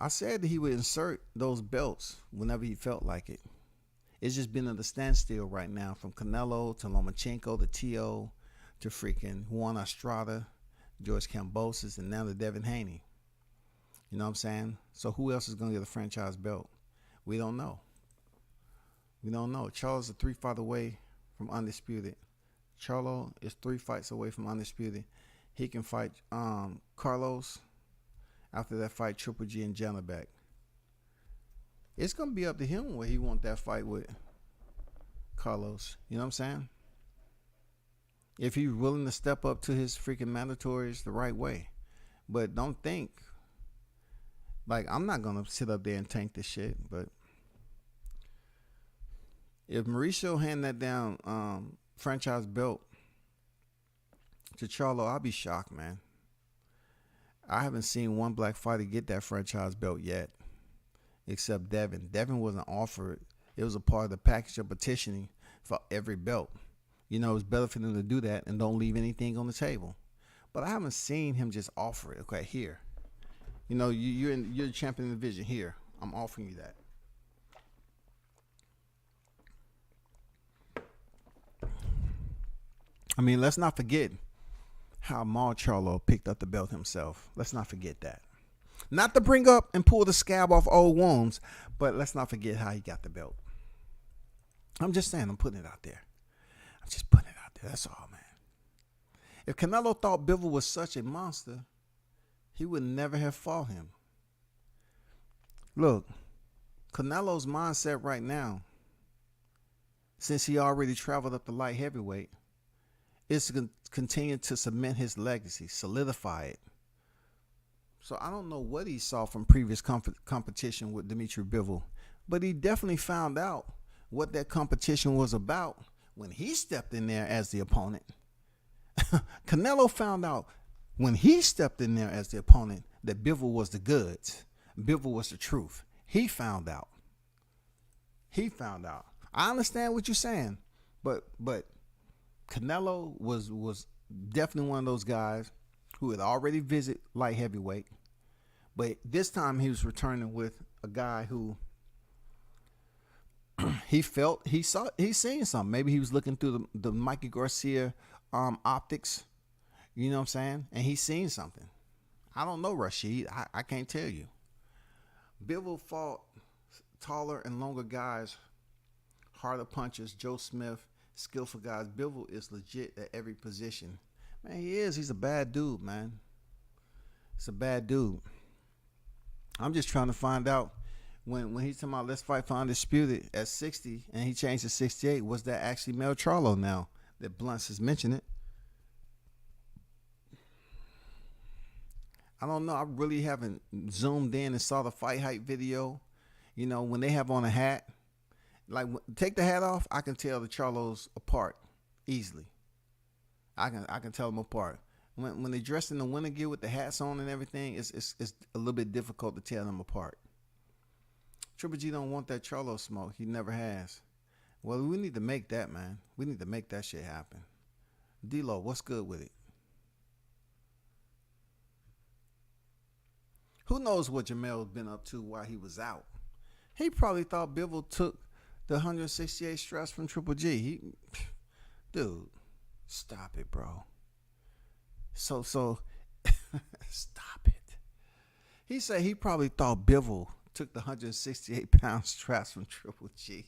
I said that he would insert those belts whenever he felt like it. It's just been at a standstill right now, from Canelo to Lomachenko to T.O. to freaking Juan Estrada, George Kambosos, and now to Devin Haney. You know what I'm saying? So who else is going to get a franchise belt? We don't know. We don't know. Charlo's a 3-fight away from undisputed. Charlo is 3 fights away from undisputed. He can fight Carlos. After that fight, Triple G and Janabek. It's going to be up to him where he want that fight with Carlos. You know what I'm saying? If he's willing to step up to his freaking mandatories the right way. But don't think, like, I'm not going to sit up there and tank this shit. But if Mauricio hand that down franchise belt to Charlo, I'll be shocked, man. I haven't seen one black fighter get that franchise belt yet, except Devin. Devin wasn't offered. It was a part of the package of petitioning for every belt. You know, it's better for them to do that and don't leave anything on the table. But I haven't seen him just offer it. Okay, here. You know, you're the champion of the division. Here, I'm offering you that. I mean, let's not forget how Mar Charlo picked up the belt himself. Let's not forget that. Not to bring up and pull the scab off old wounds, but let's not forget how he got the belt. I'm just saying, I'm putting it out there. I'm just putting it out there. That's all, man. If Canelo thought Bivol was such a monster, he would never have fought him. Look, Canelo's mindset right now, since he already traveled up to light heavyweight, is to continue to cement his legacy, solidify it. So I don't know what he saw from previous competition with Dimitri Bivol, but he definitely found out what that competition was about when he stepped in there as the opponent. Canelo found out when he stepped in there as the opponent that Bivol was the goods. Bivol was the truth. He found out. I understand what you're saying, but Canelo was definitely one of those guys who had already visited light heavyweight, but this time he was returning with a guy who he's seen something. Maybe he was looking through the Mikey Garcia optics, you know what I'm saying? And he's seen something. I don't know, Rashid. I can't tell you. Bivol fought taller and longer guys, harder punchers, Joe Smith, skillful guys. Bivol is legit at every position. Man, he is. He's a bad dude, man. It's a bad dude. I'm just trying to find out when he's talking about let's fight for undisputed at 60 and he changed to 68, was that actually Mel Charlo now that Blunts has mentioned it? I don't know. I really haven't zoomed in and saw the fight hype video. You know, when they have on a hat, like take the hat off, I can tell the Charlos apart easily. I can tell them apart. When they dress in the winter gear with the hats on and everything, it's a little bit difficult to tell them apart. Triple G don't want that Charlo smoke. He never has. Well, we need to make that, man. We need to make that shit happen. D-Lo, what's good with it? Who knows what Jamel's been up to while he was out? He probably thought Bivol took the 168 stress from Triple G. Dude, stop it, bro. So stop it. He said he probably thought Bivol took the 168-pound straps from Triple G.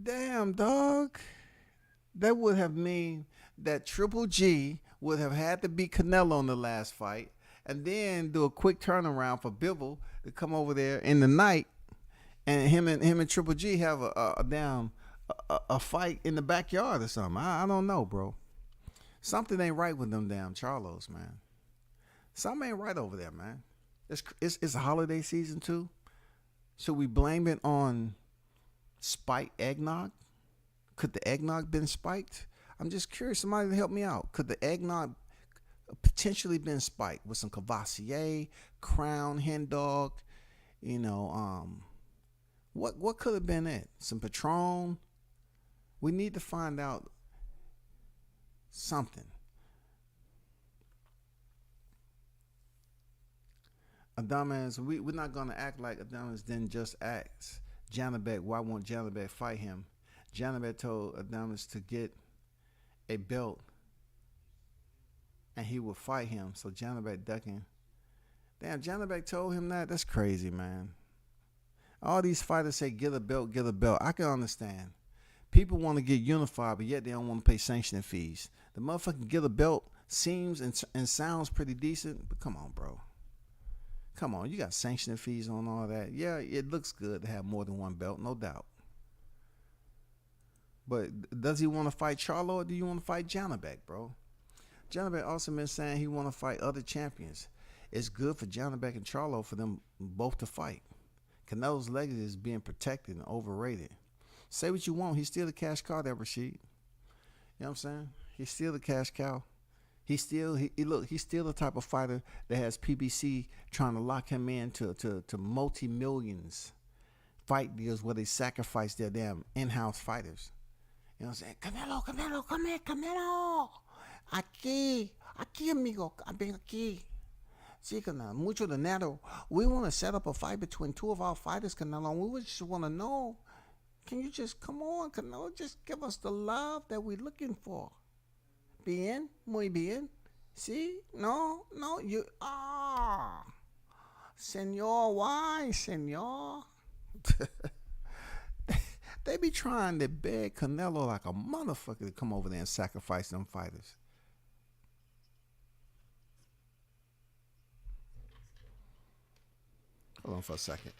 Damn, dog. That would have mean that Triple G would have had to beat Canelo in the last fight and then do a quick turnaround for Bivol to come over there in the night and him and Triple G have a fight in the backyard or something. I don't know, bro. Something ain't right with them damn Charlos, man. Something ain't right over there, man. It's a holiday season too. Should we blame it on spiked eggnog? Could the eggnog been spiked? I'm just curious. Somebody to help me out. Could the eggnog potentially been spiked with some Cavassier, Crown, Hen Dog? You know, what could have been it? Some Patron? We need to find out something. Adames, we're not gonna act like Adames didn't just ask Janabek why won't Janabek fight him. Janabek told Adames to get a belt and he would fight him. So Janabek ducking. Damn, Janabek told him that? That's crazy, man. All these fighters say get a belt, get a belt. I can understand. People want to get unified, but yet they don't want to pay sanctioning fees. The motherfucking get a belt seems and sounds pretty decent, but come on, bro. Come on, you got sanctioning fees on all that. Yeah, it looks good to have more than one belt, no doubt. But does he want to fight Charlo or do you want to fight Janabek, bro? Janabek also been saying he want to fight other champions. It's good for Janabek and Charlo for them both to fight. Canelo's legacy is being protected and overrated. Say what you want. He's still the cash cow there, Rashid. You know what I'm saying? He's still the cash cow. He's still the type of fighter that has PBC trying to lock him in to multi-millions fight deals where they sacrifice their damn in-house fighters. You know what I'm saying? Canelo, come here, Canelo. Aquí, amigo, ven aquí. Sí, Canelo, mucho dinero. We want to set up a fight between two of our fighters, Canelo. We just want to know, can you just, come on, Canelo, just give us the love that we're looking for. Bien, muy bien. Sí, no, you, Senor, why, Senor? They be trying to beg Canelo like a motherfucker to come over there and sacrifice them fighters. Hold on for a second.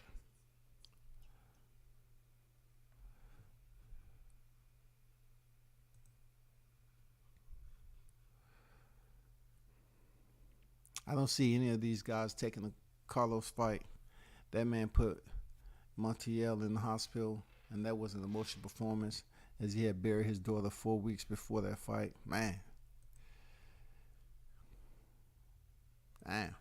I don't see any of these guys taking a Carlos fight. That man put Montiel in the hospital, and that was an emotional performance as he had buried his daughter 4 weeks before that fight. Man. Damn.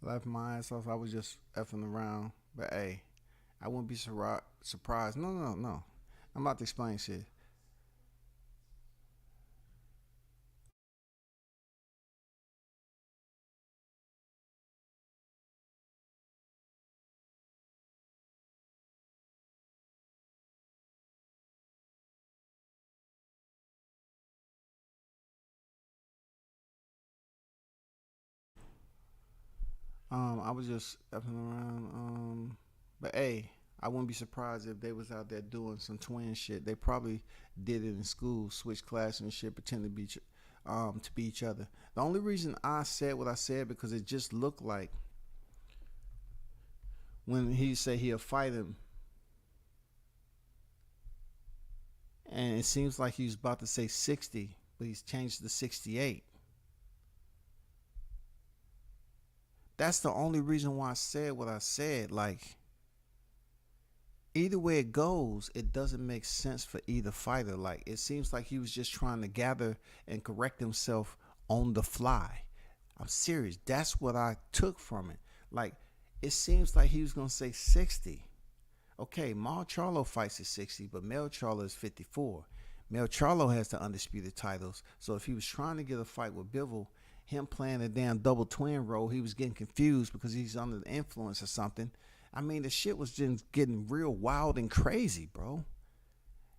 Left my ass off. I was just effing around. But hey, I wouldn't be surprised. No. I'm about to explain shit. I was just effing around. But hey, I wouldn't be surprised if they was out there doing some twin shit. They probably did it in school, switch class and shit, pretend to be each other. The only reason I said what I said because it just looked like when he said he'll fight him, and it seems like he was about to say 60, but he's changed to 68. That's the only reason why I said what I said. Like, either way it goes, it doesn't make sense for either fighter. Like, it seems like he was just trying to gather and correct himself on the fly. I'm serious. That's what I took from it. Like, it seems like he was going to say 60. Okay, Mal Charlo fights at 60, but Mel Charlo is 54. Mel Charlo has the undisputed titles. So if he was trying to get a fight with Bivol, him playing a damn double twin role, he was getting confused because he's under the influence or something. I mean, the shit was just getting real wild and crazy, bro.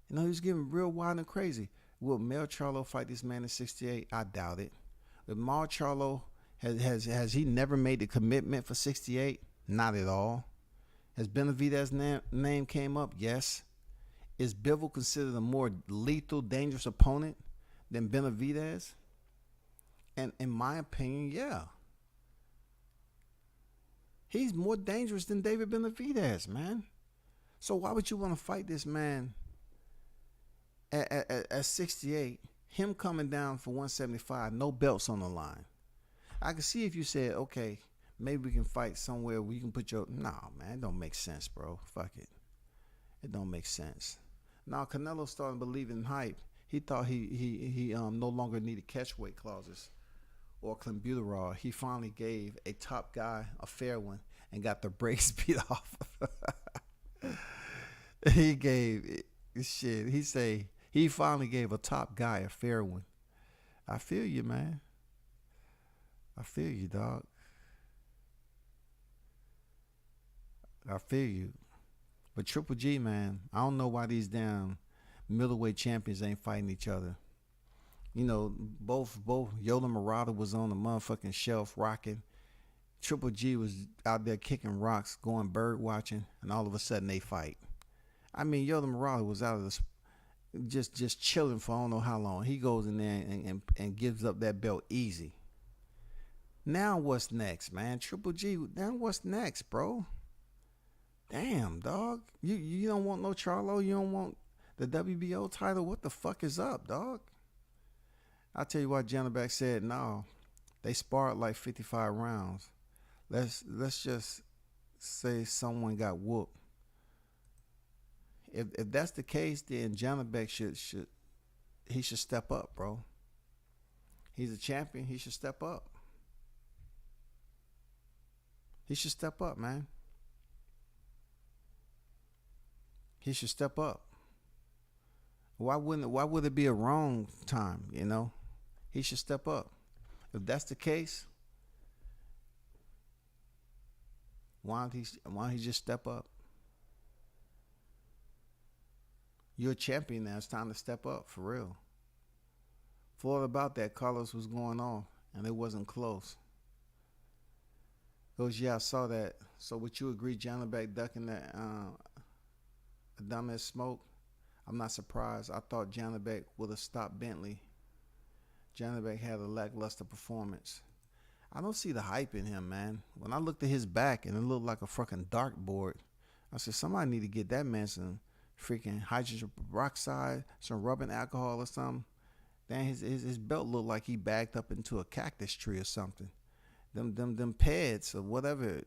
You know, he was getting real wild and crazy. Will Mel Charlo fight this man at 68? I doubt it. But Mal Charlo, has he never made the commitment for 68? Not at all. Has Benavidez's name came up? Yes. Is Bivol considered a more lethal, dangerous opponent than Benavidez? And in my opinion, yeah. He's more dangerous than David Benavidez, man. So why would you want to fight this man at 68, him coming down for 175, no belts on the line? I can see if you said, okay, maybe we can fight somewhere where you can put your... Nah, man, it don't make sense, bro. Fuck it. It don't make sense. Now, Canelo started believing hype. He thought he no longer needed catchweight clauses or clenbuterol. He finally gave a top guy a fair one and got the brakes beat off. He gave shit. He finally gave a top guy a fair one. I feel you, man. I feel you, dog. I feel you. But Triple G, man, I don't know why these damn middleweight champions ain't fighting each other. You know, both Yola Murata was on the motherfucking shelf rocking. Triple G was out there kicking rocks, going bird watching, and all of a sudden they fight. I mean, Yola Murata was out of this, just chilling for I don't know how long. He goes in there and gives up that belt easy. Now what's next, man? Triple G, now what's next, bro? Damn, dog. You don't want no Charlo? You don't want the WBO title? What the fuck is up, dog? I'll tell you what Janabek said. No, they sparred like 55 rounds. Let's just say someone got whooped. If that's the case, then Janabek should step up, bro. He's a champion. He should step up. He should step up, man. He should step up. Why would it be a wrong time, you know? He should step up. If that's the case, why don't he just step up? You're a champion now. It's time to step up, for real. For all about that, Carlos was going off, and it wasn't close. Goes, yeah, I saw that. So would you agree Janabek ducking that dumbass smoke? I'm not surprised. I thought Janabek would have stopped Bentley. Janabek had a lackluster performance. I don't see the hype in him, man. When I looked at his back and it looked like a fucking dartboard, I said somebody need to get that man some freaking hydrogen peroxide, some rubbing alcohol or something. Then his belt looked like he backed up into a cactus tree or something. Them pads or whatever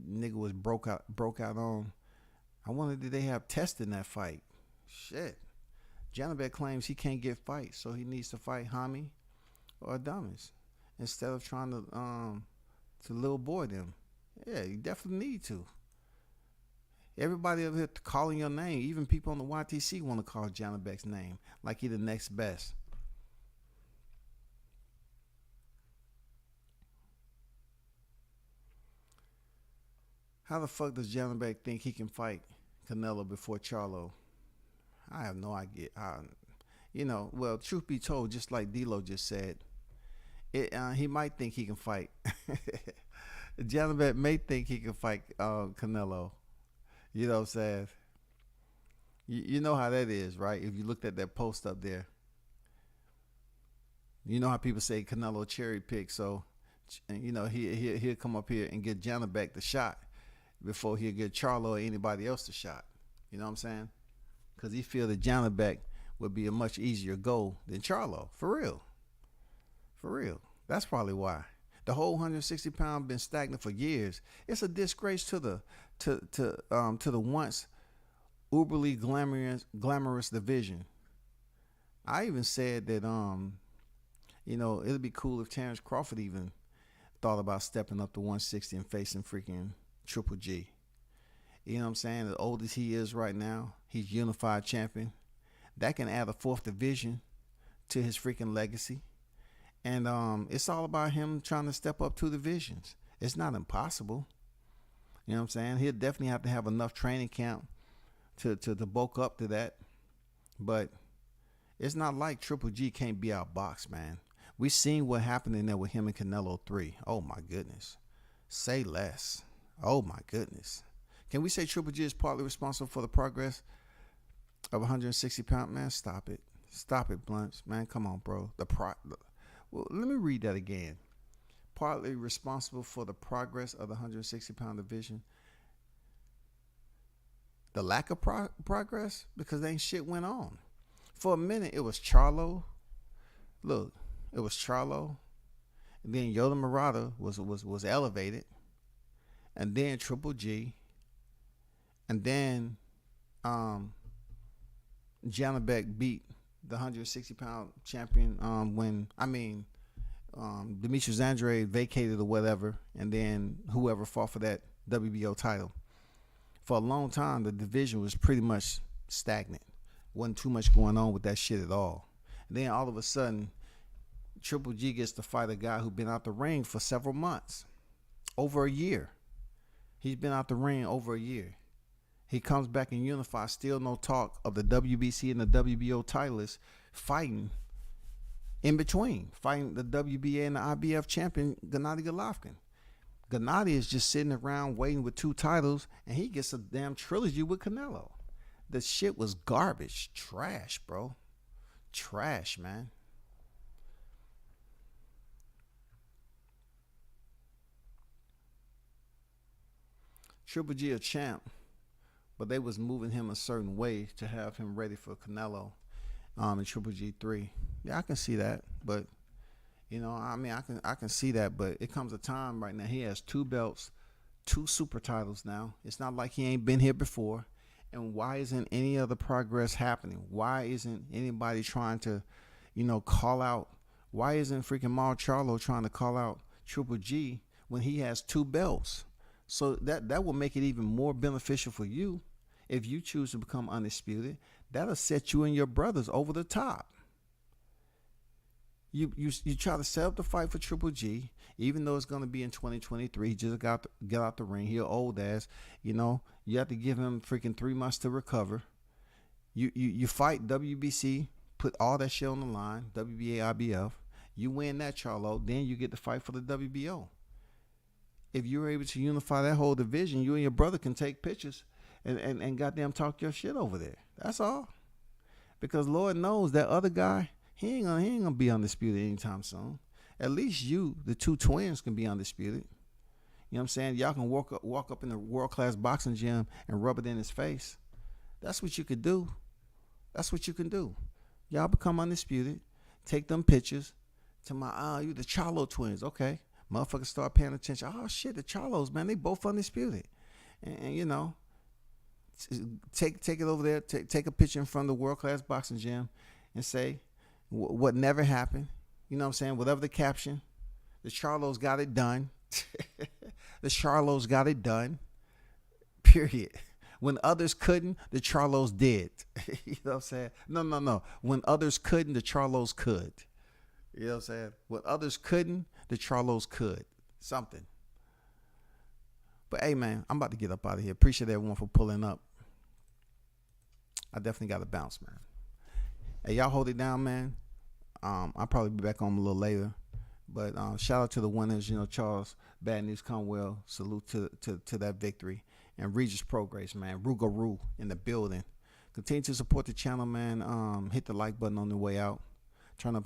nigga was broke out on. I wonder did they have tests in that fight? Shit. Janabek claims he can't get fights, so he needs to fight Hami or Adames instead of trying to little boy them. Yeah, you definitely need to. Everybody over here calling your name, even people on the YTC want to call Janabek's name like he the next best. How the fuck does Janabek think he can fight Canelo before Charlo? I have no idea. Well, truth be told, just like D-Lo just said, he might think he can fight. Janabek may think he can fight Canelo. You know what I'm saying? You know how that is, right? If you looked at that post up there, you know how people say Canelo cherry pick. So, he'll come up here and get Janabek the shot before he'll get Charlo or anybody else the shot. You know what I'm saying? Because he feel that Janabek would be a much easier goal than Charlo. For real. That's probably why. The whole 160 pound been stagnant for years. It's a disgrace to the once uberly glamorous division. I even said that it'd be cool if Terrence Crawford even thought about stepping up to 160 and facing freaking Triple G. You know what I'm saying? As old as he is right now, he's unified champion. That can add a fourth division to his freaking legacy. And it's all about him trying to step up 2 divisions. It's not impossible. You know what I'm saying? He'll definitely have to have enough training camp to bulk up to that. But it's not like Triple G can't be outboxed, man. We seen what happened in there with him and Canelo 3. Oh, my goodness. Say less. Oh, my goodness. Can we say Triple G is partly responsible for the progress of 160 pound? Man, stop it. Stop it, Blunts. Man, come on, bro. Well, let me read that again. Partly responsible for the progress of the 160 pound division. The lack of progress? Because ain't shit went on. For a minute, it was Charlo. Look, it was Charlo. And then Yoda Murata was elevated. And then Triple G. And then Janabek beat the 160 pound champion when Demetrius Andrade vacated or whatever, and then whoever fought for that WBO title. For a long time, the division was pretty much stagnant. Wasn't too much going on with that shit at all. And then all of a sudden, Triple G gets to fight a guy who's been out the ring for several months. Over a year. He's been out the ring over a year. He comes back and unifies. Still no talk of the WBC and the WBO titleists fighting in between. Fighting the WBA and the IBF champion, Gennady Golovkin. Gennady is just sitting around waiting with 2 titles, and he gets a damn trilogy with Canelo. The shit was garbage. Trash, bro. Trash, man. Triple G a champ, but they was moving him a certain way to have him ready for Canelo in Triple G3. Yeah, I can see that, but I can see that, but it comes a time right now he has 2 belts, 2 super titles now. It's not like he ain't been here before. And why isn't any other progress happening? Why isn't anybody trying to, call out? Why isn't freaking Mauro Charlo trying to call out Triple G when he has 2 belts? So that will make it even more beneficial for you if you choose to become undisputed. That'll set you and your brothers over the top. You try to set up the fight for Triple G, even though it's going to be in 2023. He just get out the ring. He's old ass. You have to give him freaking 3 months to recover. You fight WBC, put all that shit on the line, WBA, IBF. You win that, Charlo. Then you get to fight for the WBO. If you're able to unify that whole division, you and your brother can take pictures and goddamn talk your shit over there. That's all. Because Lord knows that other guy, he ain't gonna be undisputed anytime soon. at least you, the two twins, can be undisputed. You know what I'm saying? Y'all can walk up in the world-class boxing gym and rub it in his face. That's what you could do. That's what you can do. Y'all become undisputed. Take them pictures to my, you the Charlo twins. Okay. Motherfuckers start paying attention. Oh, shit, the Charlos, man, they both undisputed. And you know, take it over there. Take a picture in front of the world-class boxing gym and say what never happened. You know what I'm saying? Whatever the caption, the Charlos got it done. The Charlos got it done. Period. When others couldn't, the Charlos did. You know what I'm saying? No. When others couldn't, the Charlos could. You know what I'm saying? When others couldn't, the Charlos could. Something. But hey, man, I'm about to get up out of here. Appreciate everyone for pulling up. I definitely got to bounce, man. Hey, y'all hold it down, man. I'll probably be back on a little later. But shout out to the winners, you know, Charles, Bad News, Conwell. Salute to that victory. And Regis Prograis, man. Rugaroo in the building. Continue to support the channel, man. Hit the like button on the way out. Trying to